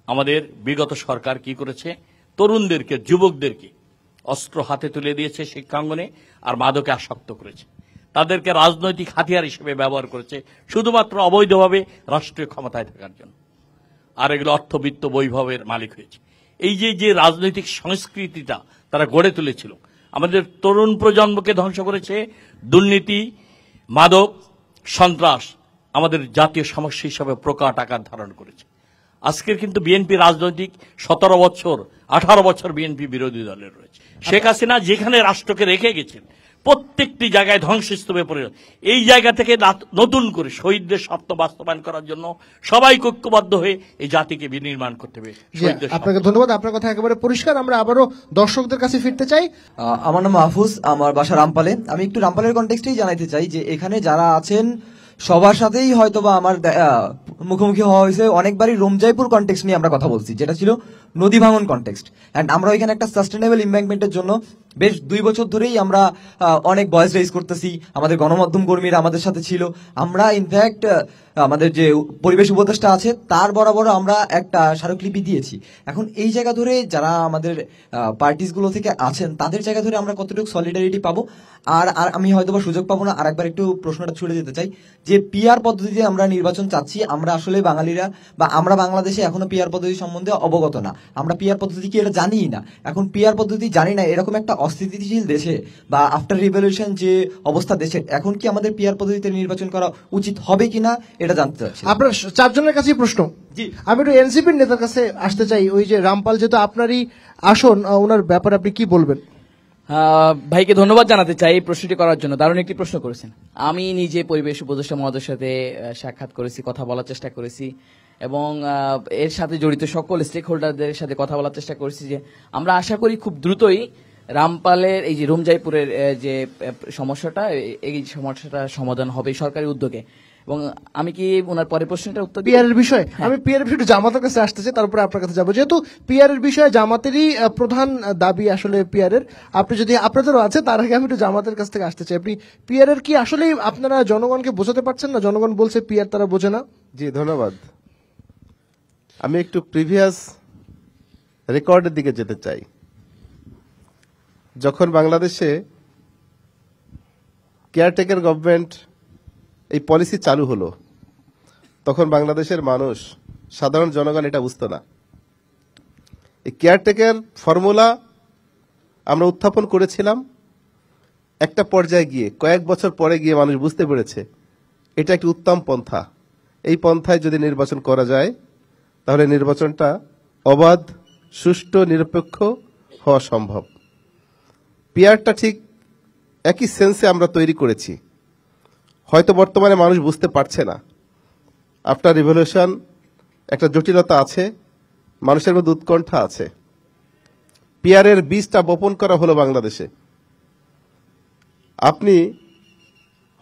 [SPEAKER 2] আমাদের বিগত সরকার কি করেছে, তরুণদেরকে, যুবকদেরকে অস্ত্র হাতে তুলে দিয়েছে শিক্ষাঙ্গনে, আর মাদকে আসক্ত করেছে, তাদেরকে রাজনৈতিক হাতিয়ার হিসেবে ব্যবহার করেছে শুধুমাত্র অবৈধভাবে রাষ্ট্রীয় ক্ষমতায় থাকার জন্য, আর এগুলো অর্থবিত্ত বৈভবের মালিক হয়েছে। এই যে রাজনৈতিক সংস্কৃতিটা তারা গড়ে তুলেছিল, আমাদের তরুণ প্রজন্মকে ধ্বংস করেছে। দুর্নীতি, মাদক, সন্ত্রাস আমাদের জাতীয় সমস্যা হিসাবে প্রকট আকার ধারণ করেছে। আজকের কিন্তু বিএনপি রাজনৈতিক 17 বছর 18 বছর বিএনপি বিরোধী দলের রয়েছে। শেখ হাসিনা যেখানে রাষ্ট্রকে রেখে গেছেন প্রত্যেকটি জায়গায় ধ্বংসস্তূপে পরিণত, এই জায়গা থেকে নতুন করে শহীদদের স্বপ্ন বাস্তবায়ন করার জন্য সবাই ঐক্যবদ্ধ হয়ে এই জাতিকে বিনির্মাণ করতে হবে।
[SPEAKER 1] আপনাকে ধন্যবাদ, আপনার কথা একেবারে পরিষ্কার। আমরা আবারও দর্শকদের কাছে ফিরতে চাই।
[SPEAKER 8] আমার নাম মাহফুজ, আমার বাসা রামপালে। আমি একটু রামপালের কনটেক্সটেই জানাইতে চাই যে এখানে যারা আছেন সবার সাথেই হয়তোবা আমার মুখোমুখি হওয়া হয়েছে অনেকবারই রোমজাইপুর কনটেক্সট নিয়ে আমরা কথা বলছি, যেটা ছিল নদী ভাঙন কনটেক্সট। অ্যান্ড আমরা ওইখানে একটা সাস্টেনেবল ইমব্যাঙ্কমেন্টের জন্য বেশ 2 বছর ধরেই আমরা অনেক ভয়েস রেজ করতেছি। আমাদের গণমাধ্যম কর্মীরা আমাদের সাথে ছিল। আমরা ইনফ্যাক্ট আমাদের যে পরিবেশ উপদেষ্টা আছে তার বরাবর আমরা একটা স্মারকলিপি দিয়েছি। এখন এই জায়গা ধরে যারা আমাদের পার্টিসগুলো থেকে আছেন তাদের জায়গা ধরে আমরা কতটুকু সলিডারিটি পাবো, আর আমি হয়তোবা সুযোগ পাবো না, আর একবার একটু প্রশ্নটা ছুড়ে যেতে চাই যে পিআর পদ্ধতিতে আমরা নির্বাচন চাচ্ছি। আমরা আসলে বাঙালিরা বা আমরা বাংলাদেশে এখনো পিআর পদ্ধতি সম্বন্ধে অবগত না। আমরা পিআর পদ্ধতি কি এটা জানিই না। এখন পিআর পদ্ধতি জানি না এরকম একটা অস্থিতিশীল দেশে বা আফটার রিভলিউশন যে অবস্থা দেশের, এখন কি আমাদের পিআর পদ্ধতিতে নির্বাচন করা উচিত হবে কিনা এটা জানতে চাচ্ছি।
[SPEAKER 1] আপনার 4 জনের কাছেই প্রশ্ন।
[SPEAKER 8] জি,
[SPEAKER 1] আমি একটু এনসিপির নেতার কাছে আসতে চাই। ওই যে রামপাল যেহেতু আপনারই আসন, ওনার ব্যাপারে আপনি কি বলবেন?
[SPEAKER 4] ভাইকে ধন্যবাদ জানাতে চাই এই প্রশ্নটি করার জন্য, দারুণ একটি প্রশ্ন করেছেন। আমি নিজে পরিবেশ উপদেষ্টা মহোদয়ের সাথে সাক্ষাৎ করেছি, কথা বলার চেষ্টা করেছি, এবং এর সাথে জড়িত সকল স্টেক হোল্ডারদের সাথে কথা বলার চেষ্টা করেছি যে আমরা আশা করি খুব দ্রুতই রামপালের এই যে রোমজাইপুরের যে সমস্যাটা, এই সমস্যাটা সমাধান হবে সরকারি উদ্যোগে। এবং আমি কি ওনার পরের প্রশ্নটা উত্তর
[SPEAKER 1] পিআর এর বিষয়ে, আমি পিআর এর বিষয়ে জামাতের কাছে আসতে চাই, তারপরে আপনার কাছে যাবো। যেহেতু পিআর এর বিষয়ে জামাতেরই প্রধান দাবি আসলে পিআর এর, আপনি যদি আপনাদেরও আছে, তার আগে আমি একটু জামাতের কাছ থেকে আসতে চাই। আপনি পিআর এর কি আসলে আপনারা জনগণকে বোঝাতে পারছেন না? জনগণ বলছে পিআর তারা বোঝে না।
[SPEAKER 3] জি, ধন্যবাদ। আমি একটু প্রিভিয়াস রেকর্ডের দিকে যেতে চাই। যখন বাংলাদেশে কেয়ারটেকার গভর্নমেন্ট এই পলিসি চালু হলো, তখন বাংলাদেশের মানুষ, সাধারণ জনগণ এটা বুঝতো না। এই কেয়ারটেকার ফর্মুলা আমরা উত্থাপন করেছিলাম, একটা পর্যায়ে গিয়ে কয়েক বছর পরে গিয়ে মানুষ বুঝতে পেরেছে এটা একটি উত্তম পন্থা। এই পন্থায় যদি নির্বাচন করা যায় তাহলে নির্বাচনটা অবাধ, সুষ্ঠু, নিরপেক্ষ হওয়া সম্ভব। পিআরটা ঠিক একই সেন্সে আমরা তৈরি করেছি। হয়তো বর্তমানে মানুষ বুঝতে পারছে না, আফটার রিভলিউশন একটা জটিলতা আছে, মানুষের মধ্যে উৎকণ্ঠা আছে। পিআরের বীজটা বপন করা হলো বাংলাদেশে। আপনি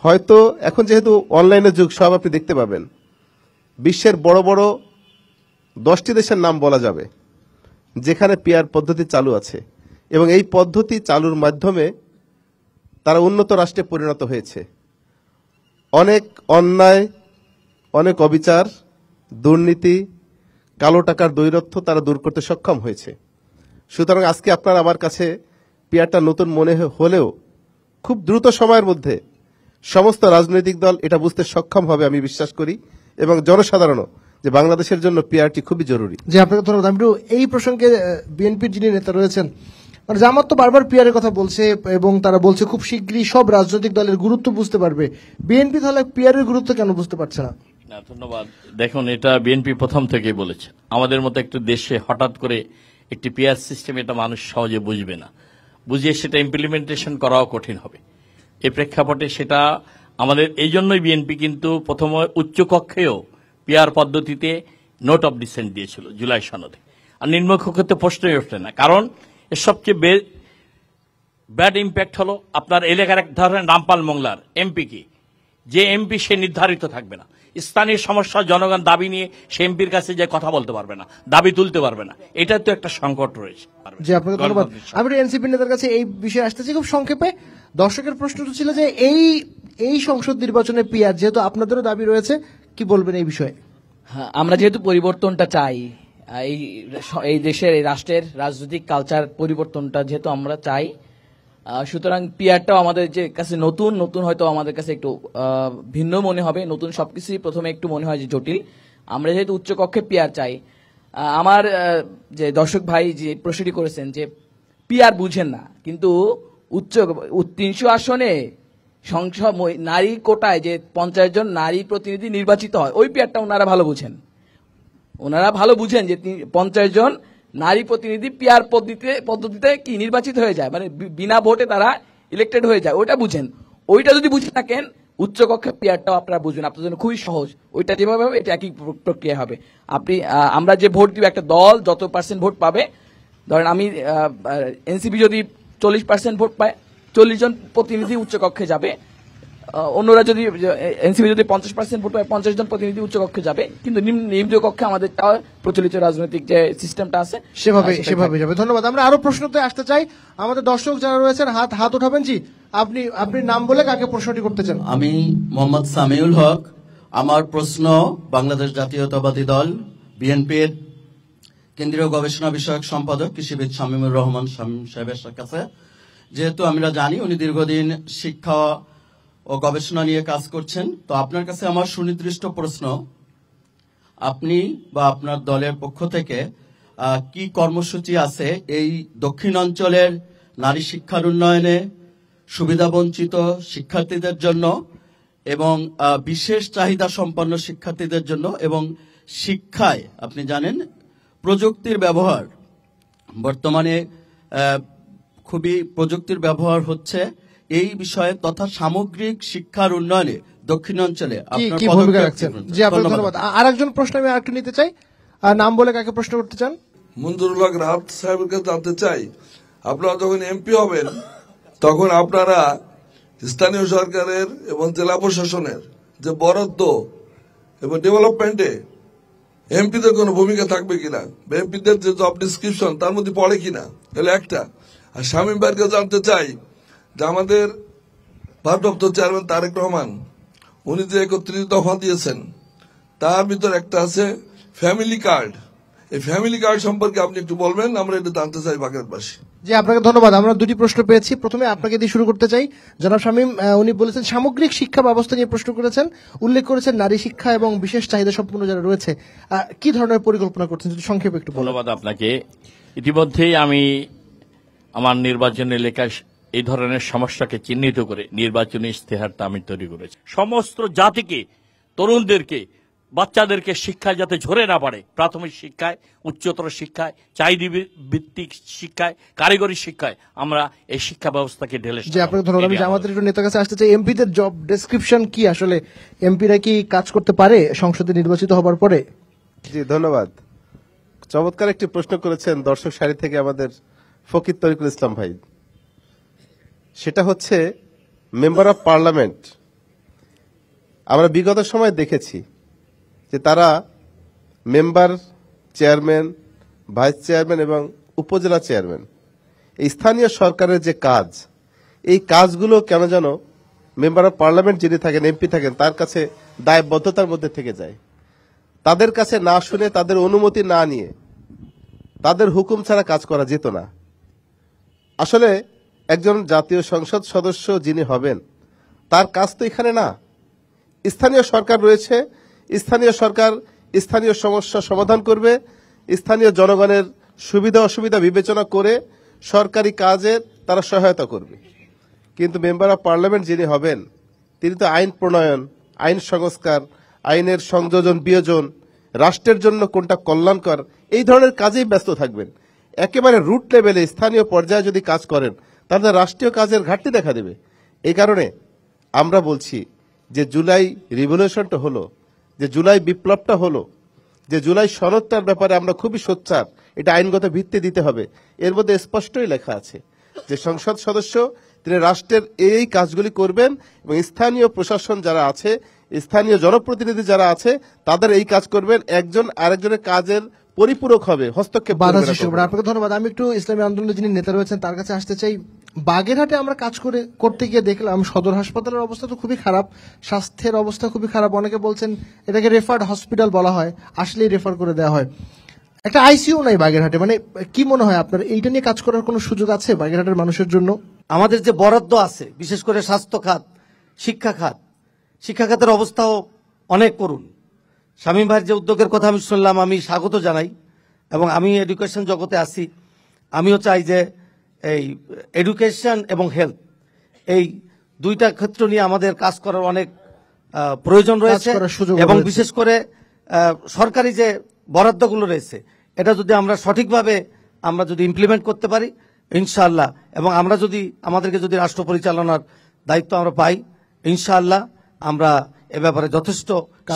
[SPEAKER 3] হয়তো এখন যেহেতু অনলাইনের যুগ, সব আপনি দেখতে পাবেন। বিশ্বের বড় বড় 10টি দেশের নাম বলা যাবে, যেখানে পিআর পদ্ধতি চালু আছে এবং এই পদ্ধতি চালুর মাধ্যমে তারা উন্নত রাষ্ট্রে পরিণত হয়েছে। অনেক অন্যায়, অনেক অবিচার, দুর্নীতি, কালো টাকার দৈরথ্য তারা দূর করতে সক্ষম হয়েছে। সুতরাং আজকে আপনার আমার কাছে পিআরটা নতুন মনে হলেও খুব দ্রুত সময়ের মধ্যে সমস্ত রাজনৈতিক দল এটা বুঝতে সক্ষম হবে আমি বিশ্বাস করি, এবং জনসাধারণও, যে বাংলাদেশের জন্য পিআরটি খুবই জরুরি।
[SPEAKER 1] যে আপনাকে ধন্যবাদ। আমি একটু এই প্রসঙ্গে বিএনপির যিনি নেতা রয়েছেন, মানে জামাত তো বারবার পিআরের কথা বলছে এবং তারা বলছে খুব শীঘ্রই সব রাজনৈতিক দলের গুরুত্ব বুঝতে পারবে। বিএনপি তাহলে পিআরের গুরুত্ব কেন বুঝতে পারছে না?
[SPEAKER 2] না, ধন্যবাদ। দেখুন, এটা বিএনপি প্রথম থেকেই বলেছে। আমাদের মতো একটি দেশে হঠাৎ করে একটি পিআর সিস্টেম, এটা মানুষ সহজে বুঝবে না, বুঝিয়ে সেটা ইমপ্লিমেন্টেশন করাও কঠিন হবে। এই প্রেক্ষাপটে সেটা আমাদের এই জন্যই বিএনপি কিন্তু প্রথমে উচ্চকক্ষেও পিআর পদ্ধতিতে নোট অব ডিসেন্ট দিয়েছিল জুলাই সনদে, আর নিম্নকক্ষতে প্রশ্নই ওঠে না। কারণ এর সবচেয়ে ব্যাড ইম্প্যাক্ট হলো আপনার এলাকার এক ধরনের রামপাল মোংলার এমপি কি, যে এমপি সে নির্ধারিত থাকবে না, স্থানীয় সমস্যা জনগণ দাবি নিয়ে সে এমপির কাছে যে কথা বলতে পারবে না, দাবি তুলতে পারবে না, এটা তো একটা সংকট রয়েছে।
[SPEAKER 1] জি, আপনাকে ধন্যবাদ। আমি এনসিপি নেতার কাছে এই বিষয়ে আসতেছি খুব সংক্ষেপে। দর্শকের প্রশ্নটা ছিল যে এই সংসদ নির্বাচনে পিআর যেহেতু আপনাদেরও দাবি রয়েছে, কি বলবেন এই বিষয়ে?
[SPEAKER 4] হ্যাঁ, আমরা যেহেতু পরিবর্তনটা চাই, এই দেশের, এই রাষ্ট্রের রাজনৈতিক কালচার পরিবর্তনটা যেহেতু আমরা চাই, সুতরাং পিআরটাও আমাদের যে কাছে নতুন হয়তো আমাদের কাছে একটু ভিন্ন মনে হবে। নতুন সবকিছুই প্রথমে একটু মনে হয় যে জটিল। আমরা যেহেতু উচ্চকক্ষে পিআর চাই, আমার যে দর্শক ভাই যে প্রশ্নটি করেছেন যে পিআর বুঝেন না, কিন্তু 300 আসনে সংসদ নারী কোটায় যে 50 জন নারী প্রতিনিধি নির্বাচিত হয়, ওই পিআরটা ওনারা ভালো বুঝেন। ওনারা ভালো বুঝেন যে 50 জন নারী প্রতিনিধি পিআর পদ্ধতিতে কি নির্বাচিত হয়ে যায়, মানে বিনা ভোটে তারা ইলেক্টেড হয়ে যায়, ওইটা বুঝেন। ওইটা যদি বুঝে থাকেন, উচ্চকক্ষে পিআরটাও আপনারা বুঝবেন, আপনাদের জন্য খুবই সহজ। ওইটা যেভাবে হবে এটা একই প্রক্রিয়া হবে। আমরা যে ভোট দিব, একটা দল যত % ভোট পাবে, ধরেন আমি এনসিপি যদি 40% ভোট পায়, 40 জন প্রতিনিধি উচ্চকক্ষে যাবে। অন্যরা যদি এনসিপি যদি 50% ভোট পায়, 50 জন প্রতিনিধি উচ্চকক্ষে যাবে। কিন্তু নিম্নকক্ষে আমাদের প্রচলিত রাজনৈতিক যে সিস্টেমটা আছে
[SPEAKER 1] সেভাবে যাবে। ধন্যবাদ। আমরা আরো প্রশ্নতে আসতে চাই। আমাদের দর্শক যারা রয়েছেন হাত উঠাবেন। জি, আপনি নাম বলে কাকে প্রশ্নটি করতে চান?
[SPEAKER 9] আমি মোহাম্মদ সামিউল হক। আমার প্রশ্ন বাংলাদেশ জাতীয়তাবাদী দল বিএনপির কেন্দ্রীয় গবেষণা বিষয়ক সম্পাদক কৃষিবিদ শামীমুর রহমান শামীম সাহেবের কাছে। যেহেতু আমরা জানি উনি দীর্ঘদিন শিক্ষা ও গবেষণা নিয়ে কাজ করছেন, তো আপনার কাছে আমার সুনির্দিষ্ট প্রশ্ন, আপনি বা আপনার দলের পক্ষ থেকে কি কর্মসূচি আছে এই দক্ষিণাঞ্চলের নারী শিক্ষার উন্নয়নে, সুবিধাবঞ্চিত শিক্ষার্থীদের জন্য এবং বিশেষ চাহিদা সম্পন্ন শিক্ষার্থীদের জন্য, এবং শিক্ষায় আপনি জানেন প্রযুক্তির ব্যবহার বর্তমানে খুবই প্রযুক্তির ব্যবহার হচ্ছে, এই বিষয়ে তথা সামগ্রিক শিক্ষার উন্নয়নে দক্ষিণাঞ্চলে আপনার
[SPEAKER 1] কি ভূমিকা রাখছেন? জি, আপনাকে ধন্যবাদ। আরেকজন প্রশ্ন আমি আরেকটু নিতে চাই। নাম বলে কাকে প্রশ্ন করতে চান?
[SPEAKER 10] মঞ্জুরুল হক রাহাত সাহেবের কাছে জানতে চাই, আপনারা যখন এমপি হবেন তখন আপনারা স্থানীয় সরকারের এবং জেলা প্রশাসনের যে বরাদ্দ এবং ডেভেলপমেন্টে এমপিদের কোনো ভূমিকা থাকবে কিনা, এমপিদের যে জব ডিসক্রিপশন তার মধ্যে পড়ে কিনা, তাহলে একটা। আর শামীম ভাইকে জানতে চাই যে আমাদের ভারপ্রাপ্ত চেয়ারম্যান তারেক রহমান উনি যে 31 দফা দিয়েছেন তার ভিতর একটা আছে ফ্যামিলি কার্ড। এই ফ্যামিলি কার্ড সম্পর্কে আপনি একটু বলবেন, আমরা এটা জানতে চাই বাগেরহাটবাসী।
[SPEAKER 1] জি, আপনাকে ধন্যবাদ। আমরা দুটি প্রশ্ন পেয়েছি। প্রথমে আপনাকে দিয়ে শুরু করতে চাই। জনাব শামীম, উনি বলেছেন সামগ্রিক শিক্ষা ব্যবস্থা নিয়ে প্রশ্ন করেছেন, উল্লেখ করেছেন নারী শিক্ষা এবং বিশেষ চাহিদা সম্পন্ন যারা রয়েছে, কি ধরনের পরিকল্পনা করছেন যদি সংক্ষেপে একটু বলেন।
[SPEAKER 2] ধন্যবাদ আপনাকে। ইতিমধ্যেই আমি আমার নির্বাচনী এলাকায় এই ধরনের সমস্যাকে চিহ্নিত করে নির্বাচনী ইশতেহারটা আমি তৈরি করেছি। সমস্ত জাতিকে, তরুণদেরকে, বাচ্চাদেরকে শিক্ষায় যাতে ঝরে না পড়ে, প্রাথমিক শিক্ষায়, উচ্চতর শিক্ষায়, চাহিদা ভিত্তিক শিক্ষায়, কারিগরি শিক্ষায় আমরা এই শিক্ষা ব্যবস্থাকে ঢেলে।
[SPEAKER 1] জি, আপনাকে ধন্যবাদ। আমি আমাদের একটু নেতার কাছে আসতে চাই। এমপিদের জব ডেসক্রিপশন কি, আসলে এমপিরা কি কাজ করতে পারে সংসদে নির্বাচিত হবার পরে?
[SPEAKER 3] জি, ধন্যবাদ। চমৎকার একটি প্রশ্ন করেছেন দর্শক সারি থেকে আমাদের ফকির তরিকুল ইসলাম ভাই। সেটা হচ্ছে মেম্বার অফ পার্লামেন্ট। আমরা বিগত সময় দেখেছি যে তারা মেম্বার, চেয়ারম্যান ভাইস চেয়ারম্যান এবং উপজেলা চেয়ারম্যান, এই স্থানীয় সরকারের যে কাজ, এই কাজগুলো কেন যেন মেম্বার অফ পার্লামেন্ট যিনি থাকেন, এমপি থাকেন, তার কাছে দায়বদ্ধতার মধ্যে থেকে যায়। তাদের কাছে না শুনে, তাদের অনুমতি না নিয়ে, তাদের হুকুম ছাড়া কাজ করা যেত না। আসলে একজন জাতীয় সংসদ সদস্য যিনি হবেন, তার কাজ তো এখানে না। স্থানীয় সরকার রয়েছে, স্থানীয় সরকার স্থানীয় সমস্যা সমাধান করবে, স্থানীয় জনগণের সুবিধা অসুবিধা বিবেচনা করে সরকারি কাজে তারা সহায়তা করবে। কিন্তু মেম্বার অফ পার্লামেন্ট যিনি হবেন, তিনি তো আইন প্রণয়ন, আইন সংস্কার, আইনের সংযোজন বিয়োজন, রাষ্ট্রের জন্য কোনটা কল্যাণকর, এই ধরনের কাজেই ব্যস্ত থাকবেন। একেবারে রুট লেভেলে স্থানীয় পর্যায়ে যদি কাজ করেন, তাহলে রাষ্ট্রীয় কাজের ঘাটতি দেখা দেবে। এই কারণে আমরা বলছি যে জুলাই রিভলিউশনটা হলো, যে জুলাই বিপ্লবটা হলো, যে জুলাই সনদটার ব্যাপারে আমরা খুবই সোচ্চার, এটা আইনগত ভিত্তি দিতে হবে। এর মধ্যে স্পষ্টই লেখা আছে যে সংসদ সদস্য তিনি রাষ্ট্রের এই কাজগুলি করবেন এবং স্থানীয় প্রশাসন যারা আছে, স্থানীয় জনপ্রতিনিধি যারা আছে, তাদের এই কাজ করবেন। একজন আরেকজনের কাজের পরিপূরক হবে, হস্তক্ষেপ
[SPEAKER 1] বাধা
[SPEAKER 3] করবে না
[SPEAKER 1] সৃষ্টি করবে না। আপনাকে ধন্যবাদ। আমি একটু ইসলামী আন্দোলনের যিনি নেতা রয়েছেন তার কাছে আসতে চাই। বাগেরহাটে আমরা কাজ করতে গিয়ে দেখলাম সদর হাসপাতালের অবস্থা তো খুবই খারাপ, স্বাস্থ্যের অবস্থা খুবই খারাপ। অনেকে বলছেন এটাকে রেফার্ড হসপিটাল বলা হয়, আসলেই রেফার করে দেওয়া হয়। একটা আইসিইউ নাই বাগেরহাটে। মানে কি মনে হয় আপনার, এইটা নিয়ে কাজ করার কোনো সুযোগ আছে বাগেরহাটের মানুষের জন্য?
[SPEAKER 5] আমাদের যে বরাদ্দ আছে, বিশেষ করে স্বাস্থ্য খাত, শিক্ষা খাতের অবস্থাও অনেক করুন। শামীম ভাইয়ের যে উদ্যোগের কথা আমি শুনলাম, আমি স্বাগত জানাই এবং আমি এডুকেশন জগতে আছি। আমিও চাই যে এই এডুকেশন এবং হেলথ, এই দুইটা ক্ষেত্র নিয়ে আমাদের কাজ করার অনেক প্রয়োজন রয়েছে এবং বিশেষ করে সরকারি যে বরাদ্দগুলো রয়েছে, এটা যদি আমরা সঠিকভাবে আমরা যদি ইমপ্লিমেন্ট করতে পারি ইনশাআল্লাহ, এবং আমরা যদি আমাদেরকে যদি রাষ্ট্র পরিচালনার দায়িত্ব আমরা পাই ইনশাআল্লাহ, আমরা এ ব্যাপারে যথেষ্ট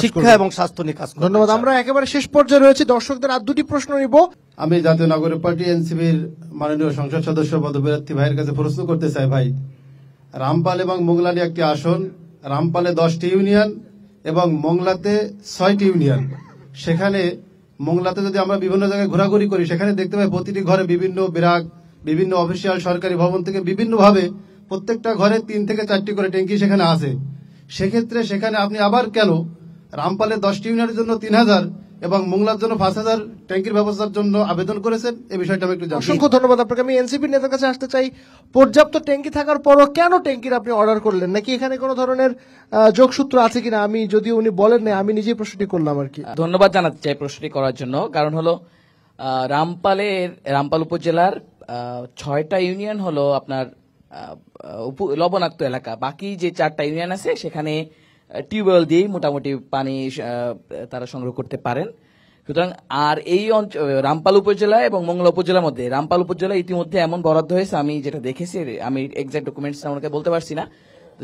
[SPEAKER 5] শিক্ষা এবং স্বাস্থ্য নিয়ে কাজ করব।
[SPEAKER 1] ধন্যবাদ। আমরা একেবারে শেষ পর্যায়ে রয়েছে, দর্শকদের আর দুটি প্রশ্ন নিব।
[SPEAKER 11] আমি জাতীয় নাগরিক পার্টি এনসিপির মাননীয় সংসদ সদস্য পদপ্রার্থী ভাইয়ের কাছে প্রশ্ন করতে চাই। ভাই, রামপাল এবং মোংলাতে একটি আসন, রামপালে 10টি ইউনিয়ন এবং মোংলাতে 6টি ইউনিয়ন। সেখানে মোংলাতে যদি আমরা বিভিন্ন জায়গায় ঘোরাঘুরি করি, সেখানে দেখতে পাই প্রতিটি ঘরে বিভিন্ন বিরাগ, বিভিন্ন অফিসিয়াল সরকারি ভবন থেকে বিভিন্নভাবে প্রত্যেকটা ঘরে 3 থেকে 4টি করে ট্যাঙ্কি সেখানে আছে। সেক্ষেত্রে সেখানে আপনি আবার কেন রামপালে 10টি ইউনিয়নের জন্য 3000 এবং মোংলার জন্য 5000 ট্যাঙ্কির ব্যবস্থার জন্য আবেদন করেছেন? এই বিষয়টা আমি একটু জানতে চাই।
[SPEAKER 1] অসংখ্য ধন্যবাদ আপনাকে। আমি এনসিপির নেতার কাছে আসতে চাই, পর্যাপ্ত ট্যাঙ্কি থাকার পরও কেন ট্যাঙ্কির আপনি অর্ডার করলেন? নাকি এখানে কোনো ধরনের যোগসূত্র আছে কিনা? আমি যদি উনি বলেন না, আমি নিজেই প্রশ্নটি করলাম আর কি।
[SPEAKER 4] ধন্যবাদ জানাতে চাই প্রশ্নটি করার জন্য। কারণ হলো রামপাল উপজেলার 6টা ইউনিয়ন হলো আপনার লবণাক্ত এলাকা। বাকি যে 4টা ইউনিয়ন আছে সেখানে টিউবওয়েল দিয়েই মোটামুটি পানি তারা সংগ্রহ করতে পারেন। সুতরাং আর এই রামপাল উপজেলা এবং মোংলা উপজেলার মধ্যে, রামপাল উপজেলা ইতিমধ্যে এমন বরাদ্দ হয়েছে, আমি যেটা দেখেছি, আমি এক্সাক্ট ডকুমেন্টস আমাকে বলতে পারছি না,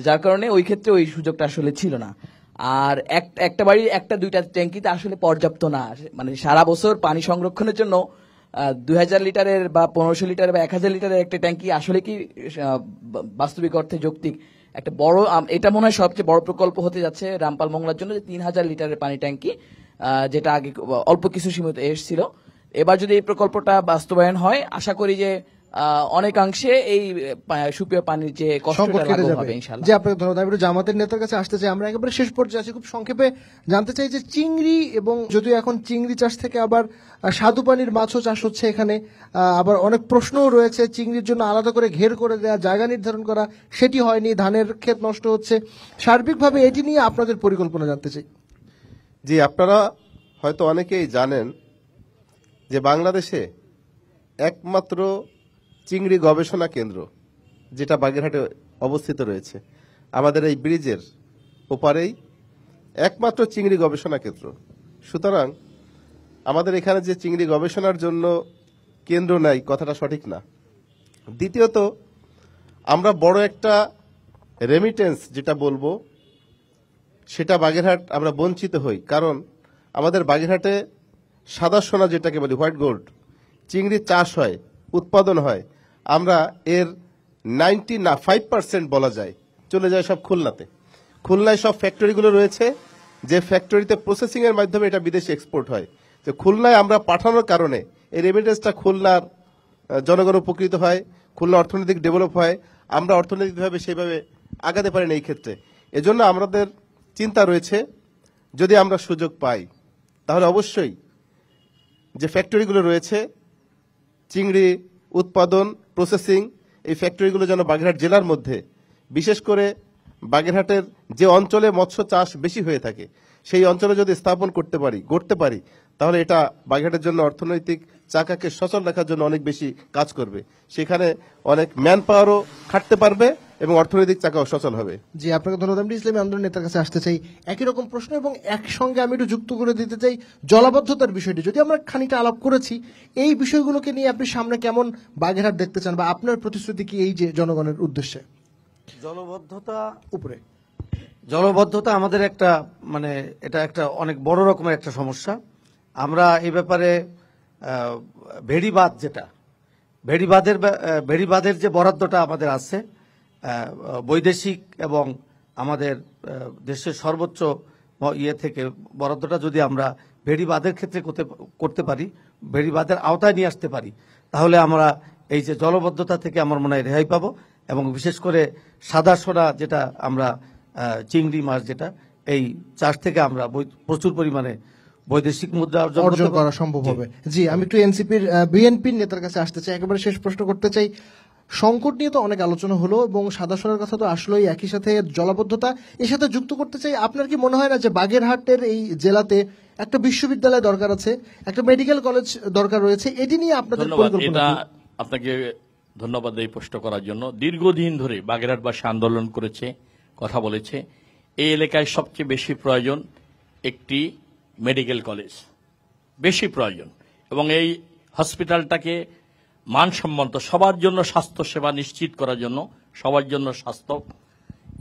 [SPEAKER 4] যার কারণে ওই ক্ষেত্রে ওই সুযোগটা আসলে ছিল না। আর একটা বাড়ির 1-2টা ট্যাঙ্কিতে আসলে পর্যাপ্ত না। মানে সারা বছর পানি সংরক্ষণের জন্য 2000 লিটারের বা 1500 লিটারের বা 1000 লিটারের একটা ট্যাঙ্কি আসলে কি বাস্তবিক অর্থে যৌক্তিক? একটা বড়, এটা মনে হয় সবচেয়ে বড় প্রকল্প হতে যাচ্ছে রামপাল মোংলার জন্য, যে 3000 লিটারের পানি ট্যাঙ্কি, যেটা আগে অল্প কিছু সীমিত এসেছিল। এবার যদি এই প্রকল্পটা বাস্তবায়ন হয়, আশা করি যে অনেকাংশে এই সুপেয় পানির যে কষ্টটা লাঘব হবে ইনশাআল্লাহ।
[SPEAKER 1] জি, আপনাকে ধন্যবাদ। আমি জামাতের নেতার কাছে আসতে চাই। আমরা একেবারে শেষ পর্যায়ে আছি, খুব সংক্ষেপে জানতে চাই যে চিংড়ি, এবং যদিও এখন চিংড়ি চাষ থেকে আবার স্বাদু পানির মাছও চাষ হচ্ছে এখানে, আবার অনেক প্রশ্নও রয়েছে। চিংড়ির জন্য আলাদা করে ঘের করে দেওয়া, জায়গা নির্ধারণ করা, সেটি হয়নি, ধানের ক্ষেত নষ্ট হচ্ছে। সার্বিকভাবে এটি নিয়ে আপনাদের পরিকল্পনা জানতে চাই।
[SPEAKER 3] জি, আপনারা হয়তো অনেকেই জানেন যে বাংলাদেশে একমাত্র চিংড়ি গবেষণা কেন্দ্র যেটা বাগেরহাটে অবস্থিত রয়েছে, আমাদের এই ব্রিজের ওপারেই একমাত্র চিংড়ি গবেষণা কেন্দ্র। সুতরাং আমাদের এখানে যে চিংড়ি গবেষণার জন্য কেন্দ্র নাই, কথাটা সঠিক না। দ্বিতীয়ত, আমরা বড় একটা রেমিটেন্স যেটা বলবো, সেটা বাগেরহাট আমরা বঞ্চিত হই। কারণ আমাদের বাগেরহাটে সাদা সোনা যেটাকে বলি, হোয়াইট গোল্ড, চিংড়ি চাষ হয়, উৎপাদন হয়। আমরা এর 95% বলা যায় চলে যায় সব খুলনাতে। খুলনায় সব ফ্যাক্টরিগুলো রয়েছে, যে ফ্যাক্টরিতে প্রসেসিং এর মাধ্যমে এটা বিদেশে এক্সপোর্ট হয়। যে খুলনায় আমরা পাঠানোর কারণে এই রেমিটেন্সটা খুলনার জনগণ উপকৃত হয়, খুলনা অর্থনৈতিক ডেভেলপ হয়, আমরা অর্থনৈতিকভাবে সেইভাবে আগাতে পারি না এই ক্ষেত্রে। এজন্য আমাদের চিন্তা রয়েছে, যদি আমরা সুযোগ পাই তাহলে অবশ্যই যে ফ্যাক্টরিগুলো রয়েছে চিংড়ি উৎপাদন প্রসেসিং, এই ফ্যাক্টরিগুলো যেন বাগেরহাট জেলার মধ্যে, বিশেষ করে বাগেরহাটের যে অঞ্চলে মৎস্য চাষ বেশি হয়ে থাকে সেই অঞ্চলে যদি স্থাপন করতে পারি তাহলে এটা বাগেরহাটের জন্য অর্থনৈতিক চাকাকে সচল রাখার জন্য অনেক বেশি কাজ করবে। সেখানে অনেক ম্যান পাওয়ারও খাটতে পারবে এবং অর্থনৈতিক চাকাও সচল হবে।
[SPEAKER 1] জি, আপনাকে ধন্যবাদ। আমি ইসলামী আন্দোলন নেতার কাছে আসতে চাই একই রকম প্রশ্ন, এবং একসঙ্গে আমি একটু যুক্ত করে দিতে চাই জলাবদ্ধতার বিষয়টি। যদি আমরা খানিকটা আলাপ করেছি, এই বিষয়গুলোকে নিয়ে আপনি সামনে কেমন বাগেরহাট দেখতে চান, বা আপনার প্রতিশ্রুতি কি এই যে জনগণের উদ্দেশ্যে?
[SPEAKER 5] জলবদ্ধতা আমাদের একটা এটা একটা অনেক বড় রকমের একটা সমস্যা। আমরা এই ব্যাপারে ভেড়িবাঁধের যে বরাদ্দটা আমাদের আছে, বৈদেশিক এবং আমাদের দেশের সর্বোচ্চ ইয়ে থেকে বরাদ্দটা যদি আমরা ভেড়িবাঁধের ক্ষেত্রে করতে পারি, ভেড়িবাঁধের আওতায় নিয়ে আসতে পারি, তাহলে আমরা এই যে জলবদ্ধতা থেকে আমার মনে হয় রেহাই পাবো। এবং বিশেষ করে সাদা সোনা যেটা আমরা চিংড়ি মাছ যেটা, এই চাষ থেকে আমরা প্রচুর পরিমাণে বৈদেশিক মুদ্রা
[SPEAKER 1] অর্জন করা সম্ভব হবে। জি, আমি একটু বিএনপির নেতার কাছে আসতে চাই, একেবারে শেষ প্রশ্ন করতে চাই। সংকট নিয়ে তো অনেক আলোচনা হলো এবং সাদা সোনার কথা তো আসলেই, একই সাথে জলাবদ্ধতা এর সাথে যুক্ত করতে চাই। আপনার কি মনে হয় না যে বাগেরহাটের এই জেলাতে একটা বিশ্ববিদ্যালয় দরকার আছে, একটা মেডিকেল কলেজ দরকার রয়েছে? এটি নিয়ে আপনাদের পরিকল্পনা?
[SPEAKER 2] আপনাকে ধন্যবাদ এই প্রশ্ন করার জন্য। দীর্ঘদিন ধরে বাগেরহাটবাসী আন্দোলন করেছে, কথা বলেছে। এই এলাকায় সবচেয়ে বেশি প্রয়োজন একটি মেডিকেল কলেজ, বেশি প্রয়োজন। এবং এই হসপিটালটাকে মানসম্মত সবার জন্য স্বাস্থ্য সেবা নিশ্চিত করার জন্য, সবার জন্য স্বাস্থ্য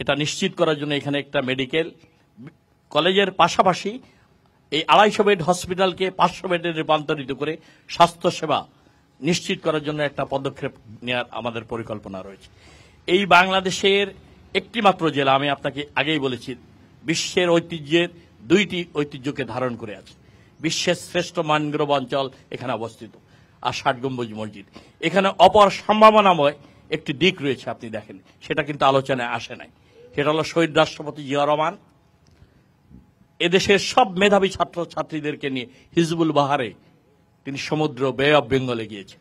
[SPEAKER 2] এটা নিশ্চিত করার জন্য এখানে একটা মেডিকেল কলেজের পাশাপাশি এই 250 বেড হসপিটালকে 500 বেডে রূপান্তরিত করে স্বাস্থ্য সেবা নিশ্চিত করার জন্য একটা পদক্ষেপ নেওয়ার আমাদের পরিকল্পনা রয়েছে। এই বাংলাদেশের একটি মাত্র জেলা, আমি আপনাকে আগেই বলেছি, বিশ্বের ঐতিহ্যের 2টি ঐতিহ্যকে ধারণ করে আছে। বিশ্বের শ্রেষ্ঠ ম্যানগ্রোভ অঞ্চল এখানে অবস্থিত, আর 60 গম্বুজ মসজিদ। এখানে অপর সম্ভাবনাময় একটি দিক রয়েছে, আপনি দেখেন, সেটা কিন্তু আলোচনায় আসে নাই। সেটা হলো শহীদ রাষ্ট্রপতি জিয়া রহমান এদেশের সব মেধাবী ছাত্র ছাত্রীদেরকে নিয়ে হিজবুল বাহারে তিনি সমুদ্র বে অফ বেঙ্গলে গিয়েছেন।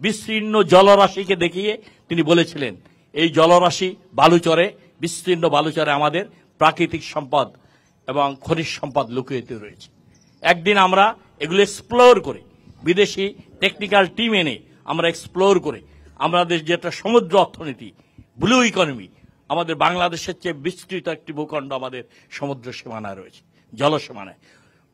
[SPEAKER 2] বিস্তীর্ণ জলরাশিকে দেখিয়ে তিনি বলেছিলেন, এই জলরাশি বালুচরে, বিস্তীর্ণ বালুচরে আমাদের প্রাকৃতিক সম্পদ এবং খনিজ সম্পদ লুকিয়ে রয়েছে। একদিন আমরা এগুলো এক্সপ্লোর করে, বিদেশি টেকনিক্যাল টিম এনে আমরা এক্সপ্লোর করে, আমাদের যেটা সমুদ্র অর্থনীতি, ব্লু ইকোনমি, আমাদের বাংলাদেশের চেয়ে বিস্তৃত একটি ভূখণ্ড আমাদের সমুদ্র সীমানায় রয়েছে, জল সীমানায়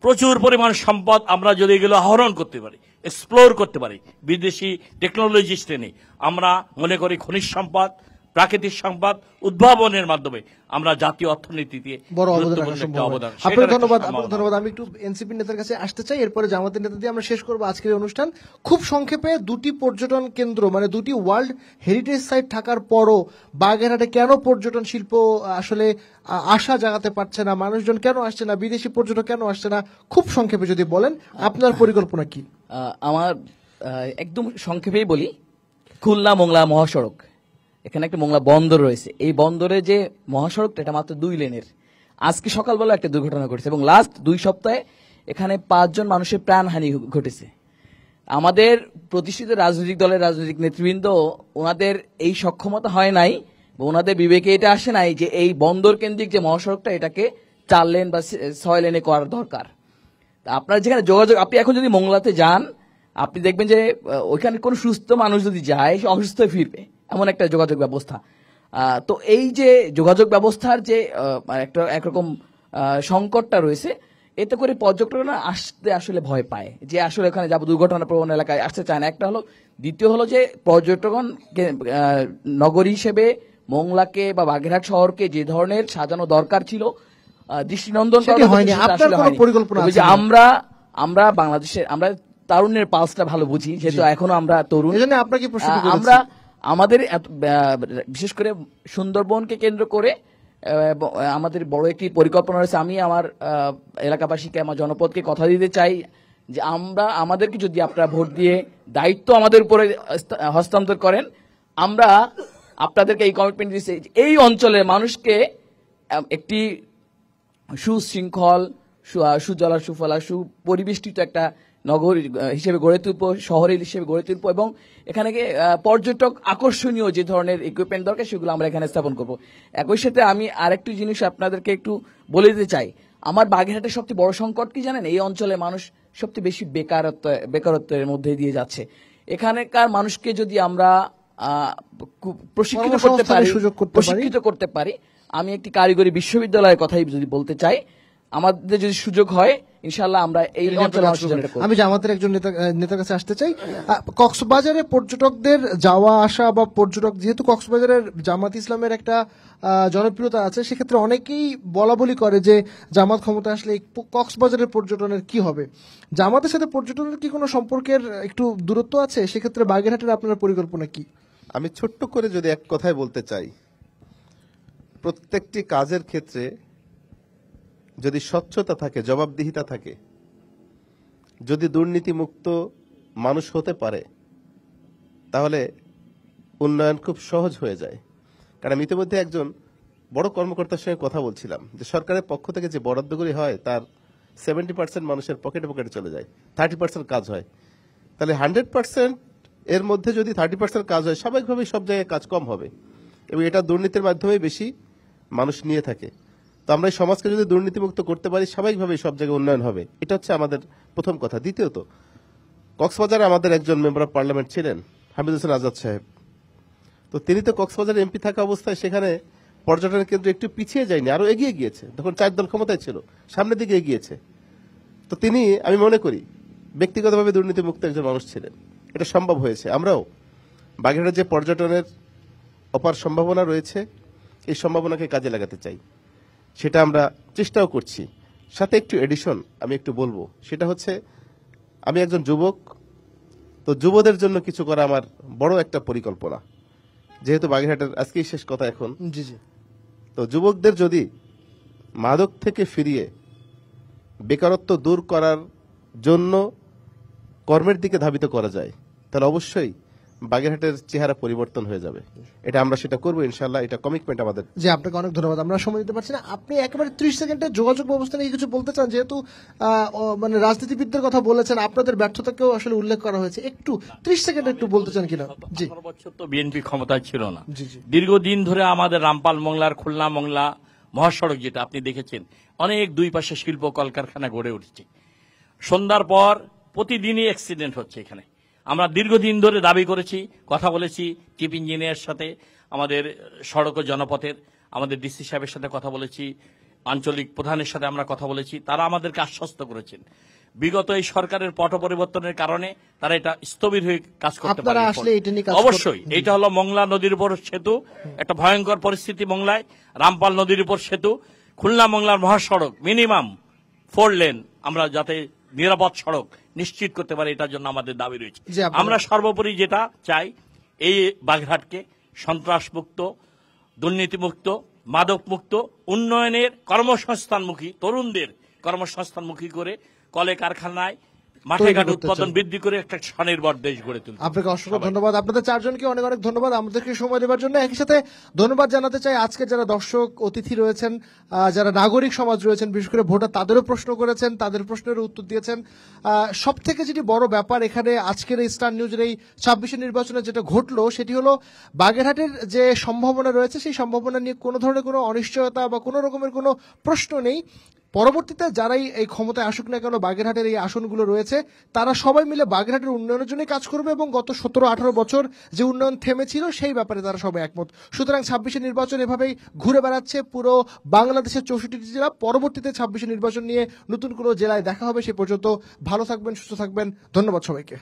[SPEAKER 2] প্রচুর পরিমাণ সম্পদ। আমরা যদি এগুলো আহরণ করতে পারি, এক্সপ্লোর করতে পারি, বিদেশি টেকনোলজিস্ট এনে, আমরা মনে করি খনিজ সম্পদ, প্রাকৃতিক সম্পদ উদ্ভাবনের মাধ্যমে আমরা জাতীয় অর্থনীতিতে
[SPEAKER 1] বড় অবদান। আপনার ধন্যবাদ। আমি একটু এনসিপি নেতার কাছে আসতে চাই, এরপরে জামাতের নেতা দিয়ে আমরা শেষ করবো আজকের অনুষ্ঠান। খুব সংক্ষেপে, 2টি পর্যটন কেন্দ্র, 2টি ওয়ার্ল্ড হেরিটেজ সাইট থাকার পরও বাগেরহাটে কেন পর্যটন শিল্প আসলে আশা জাগাতে পারছে না? মানুষজন কেন আসছে না? বিদেশি পর্যটক কেন আসছে না? খুব সংক্ষেপে যদি বলেন আপনার পরিকল্পনা কি?
[SPEAKER 4] আমার একদম সংক্ষেপেই বলি, খুলনা মোংলা মহাসড়ক, এখানে একটা মোংলা বন্দর রয়েছে। এই বন্দরে যে মহাসড়কটা, এটা মাত্র 2 লেনের। আজকে সকালবেলা একটা দুর্ঘটনা ঘটেছে এবং লাস্ট 2 সপ্তাহে এখানে 5 জন মানুষের প্রাণহানি ঘটেছে। আমাদের প্রতিষ্ঠিত রাজনৈতিক দলের রাজনৈতিক নেতৃবৃন্দ, ওনাদের এই সক্ষমতা হয় নাই, ওনাদের বিবেকে এটা আসে নাই যে এই বন্দর কেন্দ্রিক যে মহাসড়কটা, এটাকে 4 লেন বা 6 লেনে করার দরকার। আপনার যেখানে যোগাযোগ, আপনি এখন যদি মোংলাতে যান, আপনি দেখবেন যে ওইখানে কোন সুস্থ মানুষ যদি যায়, সে অসুস্থ হয়ে ফিরবে, এমন একটা যোগাযোগ ব্যবস্থা। তো এই যে যোগাযোগ ব্যবস্থার যে একটা একরকম সংকটটা রয়েছে, এতে করে পর্যটকরা আসতে আসলে ভয় পায়, যে আসলে ওখানে যাবো, দুর্ঘটনা প্রবণ এলাকায় আসতে চায় না। একটা হলো, দ্বিতীয় হলো যে পর্যটকগণ নগরী হিসেবে মোংলাকে বা বাগেরহাট শহরকে যে ধরনের সাজানো দরকার ছিল, দৃষ্টিনন্দন আমরা বাংলাদেশের, আমরা তারুণ্যের পালসটা ভালো বুঝি, যেহেতু এখনো আমরা তরুণ। আমরা আমাদের বিশেষ করে সুন্দরবনকে কেন্দ্র করে আমাদের বড় একটি পরিকল্পনা রয়েছে। আমি আমার এলাকাবাসীকে, আমার জনপদকে কথা দিতে চাই যে আমাদেরকে যদি আপনারা ভোট দিয়ে দায়িত্ব আমাদের উপরে হস্তান্তর করেন, আমরা আপনাদেরকে এই কমিটমেন্ট দিচ্ছি এই অঞ্চলের মানুষকে একটি সুশৃঙ্খল, সুজলা সুফলা, সুপরিবেষ্টিত একটা নগর হিসেবে গড়ে তুলব, শহরের হিসেবে গড়ে তুলব, এবং এখানে পর্যটক আকর্ষণীয় যে ধরনের ইকুইপমেন্ট দরকার সেগুলো আমরা এখানে স্থাপন করব। একই সাথে আমি আরেকটি জিনিস আপনাদেরকে একটু বলে দিতে চাই, আমার বাগেরহাটের সবচেয়ে বড় সংকট কি জানেন? এই অঞ্চলের মানুষ সবচেয়ে বেশি বেকারত্বের মধ্যে দিয়ে যাচ্ছে। এখানকার মানুষকে যদি আমরা প্রশিক্ষিত করতে পারি, আমি একটি কারিগরি বিশ্ববিদ্যালয়ের কথাই যদি বলতে চাই, আমাদের যদি সুযোগ হয় ইনশাআল্লাহ আমরা এই অঞ্চলে।
[SPEAKER 1] আমি জামাতের একজন নেতার কাছে আসতে চাই। কক্সবাজারে পর্যটকদের যাওয়া আসা বা পর্যটক, যেহেতু কক্সবাজারের জামাত ইসলামের একটা জনপ্রিয়তা আছে, সেক্ষেত্রে অনেকেই বলা বলি করে যে জামাত ক্ষমতা আসলে কক্সবাজারের পর্যটনের কি হবে। জামাতের সাথে পর্যটনের কি কোনো সম্পর্কের একটু দূরত্ব আছে? সেক্ষেত্রে বাগেরহাটের আপনার পরিকল্পনা কি?
[SPEAKER 3] আমি ছোট্ট করে যদি এক কথায় বলতে চাই, প্রত্যেকটি কাজের ক্ষেত্রে যদি স্বচ্ছতা থাকে, জবাবদিহিতা থাকে, যদি দুর্নীতিমুক্ত মানুষ হতে পারে, তাহলে উন্নয়ন খুব সহজ হয়ে যায়। কারণ আমি ইতিমধ্যে একজন বড় কর্মকর্তার সঙ্গে কথা বলছিলাম যে সরকারের পক্ষ থেকে যে বরাদ্দগুলি হয় তার 70% মানুষের পকেটে পকেটে চলে যায়, 30% কাজ হয়। তাহলে 100% এর মধ্যে যদি 30% কাজ হয়, স্বাভাবিকভাবেই সব জায়গায় কাজ কম হবে, এবং এটা দুর্নীতির মাধ্যমে বেশি মানুষ নিয়ে থাকে। তো আমরা এই সমাজকে যদি দুর্নীতিমুক্ত করতে পারি, স্বাভাবিকভাবেই সব জায়গায় উন্নয়ন হবে। এটা হচ্ছে আমাদের প্রথম কথা। দ্বিতীয়ত, কক্সবাজারে আমাদের একজন মেম্বার অফ পার্লামেন্ট ছিলেন হামিদ হোসেন আজাদ সাহেব। তো তিনি তো কক্সবাজার এমপি থাকা অবস্থায় সেখানে পর্যটন কেন্দ্র একটু পিছিয়ে যায়নি, আরো এগিয়ে গিয়েছে। তখন 4 দল ক্ষমতায় ছিল, সামনের দিকে এগিয়েছে। তো তিনি, আমি মনে করি, ব্যক্তিগতভাবে দুর্নীতিমুক্ত একজন মানুষ ছিলেন। এটা সম্ভব হয়েছে। আমরাও বাগেরহাটে যে পর্যটনের অপার সম্ভাবনা রয়েছে, এই সম্ভাবনাকে কাজে লাগাতে চাই। সেটা আমরা চেষ্টাও করছি। সাথে একটু এডিশন আমি একটু বলবো, সেটা হচ্ছে আমি একজন যুবক, তো যুবদের জন্য কিছু করা আমার বড় একটা পরিকল্পনা। যেহেতু বাগেরহাটের আজকেই শেষ কথা এখন, তো যুবকদের যদি মাদক থেকে ফিরিয়ে বেকারত্ব দূর করার জন্য কর্মের দিকে ধাবিত করা যায়, তাহলে অবশ্যই বাগেরহাটের চেহারা পরিবর্তন হয়ে যাবে। এটা আমরা সেটা করবো ইনশাআল্লাহ, এটা কমিটমেন্ট আমাদের।
[SPEAKER 1] জি, আপনাকে অনেক ধন্যবাদ। আমরা সময় দিতে পারছি না, আপনি একেবারে 30 সেকেন্ডের যোগাযোগ ব্যবস্থা নিয়ে কিছু বলতে চান? যেহেতু মানে রাজনীতিবিদদের কথা বলেছেন, আপনাদের ব্যর্থতাকেও আসলে উল্লেখ করা হয়েছে, একটু 30 সেকেন্ডে একটু বলতে চান কিনা? জি,
[SPEAKER 2] 18 বছর তো বিএনপি ক্ষমতায় ছিল না। দীর্ঘদিন ধরে আমাদের রামপাল মংলার খুলনা মংলা মহাসড়ক, যেটা আপনি দেখেছেন, অনেক দুই পাশে শিল্প কলকারখানা গড়ে উঠেছে। সন্ধ্যার পর প্রতিদিনই অ্যাক্সিডেন্ট হচ্ছে এখানে। আমরা দীর্ঘদিন ধরে দাবি করেছি, কথা বলেছি চিফ ইঞ্জিনিয়ারের সাথে, আমাদের সড়ক ও জনপথের আমাদের ডিসি সাহেবের সাথে কথা বলেছি, আঞ্চলিক প্রধানের সাথে আমরা কথা বলেছি। তারা আমাদেরকে আশ্বস্ত করেছেন বিগত এই সরকারের পট পরিবর্তনের কারণে তারা এটা স্থবির হয়ে কাজ করতে পারে। অবশ্যই এটা হলো মংলা নদীর উপর সেতু, একটা ভয়ঙ্কর পরিস্থিতি মংলায়, রামপাল নদীর উপর সেতু, খুলনা মংলার মহাসড়ক মিনিমাম 4 লেন আমরা যাতে নিরাপদ সড়ক নিশ্চিত করতে পারে, এটার জন্য আমাদের দাবি রয়েছে। আমরা সর্বোপরি যেটা চাই, এই বাগেরহাটকে সন্ত্রাসমুক্ত, দুর্নীতিমুক্ত, মাদকমুক্ত, উন্নয়নের, কর্মসংস্থানমুখী, তরুণদের কর্মসংস্থানমুখী করে কলে কারখানায় মাঠে ঘাট উৎপাদন বৃদ্ধি করে একটা স্বনির্ভর দেশ গড়ে তুলতে।
[SPEAKER 1] আপনাকে অসংখ্য ধন্যবাদ। আপনাদের চারজনকে অনেক অনেক ধন্যবাদ আমাদেরকে সময় দেওয়ার জন্য। একই সাথে ধন্যবাদ জানাতে চাই আজকে যারা দর্শক অতিথি রয়েছেন, যারা নাগরিক সমাজ রয়েছেন, বিশেষ করে ভোটার, তাদেরও প্রশ্ন করেছেন, তাদের প্রশ্নের উত্তর দিয়েছেন। সব থেকে যেটি বড় ব্যাপার এখানে আজকের এই স্টার নিউজের এই 26 নির্বাচনে যেটা ঘটলো, সেটি হলো বাগেরহাটের যে সম্ভাবনা রয়েছে, সেই সম্ভাবনা নিয়ে কোনো ধরনের কোনো অনিশ্চয়তা বা কোনো রকমের কোনো প্রশ্ন নেই। পরবর্তীতে যারাই এই ক্ষমতায় আসুক না কেন, বাগেরহাটের এই আসনগুলো রয়েছে, তারা সবাই মিলে বাগেরহাটের উন্নয়নের জন্য কাজ করবে, এবং গত 17-18 বছর যে উন্নয়ন থেমেছিল সেই ব্যাপারে তারা সবাই একমত। সুতরাং 26 নির্বাচন এভাবেই ঘুরে বেড়াচ্ছে পুরো বাংলাদেশের 64টি জেলা। পরবর্তীতে 26 নির্বাচন নিয়ে নতুন কোনো জেলায় দেখা হবে। সে পর্যন্ত ভালো থাকবেন, সুস্থ থাকবেন। ধন্যবাদ সবাইকে।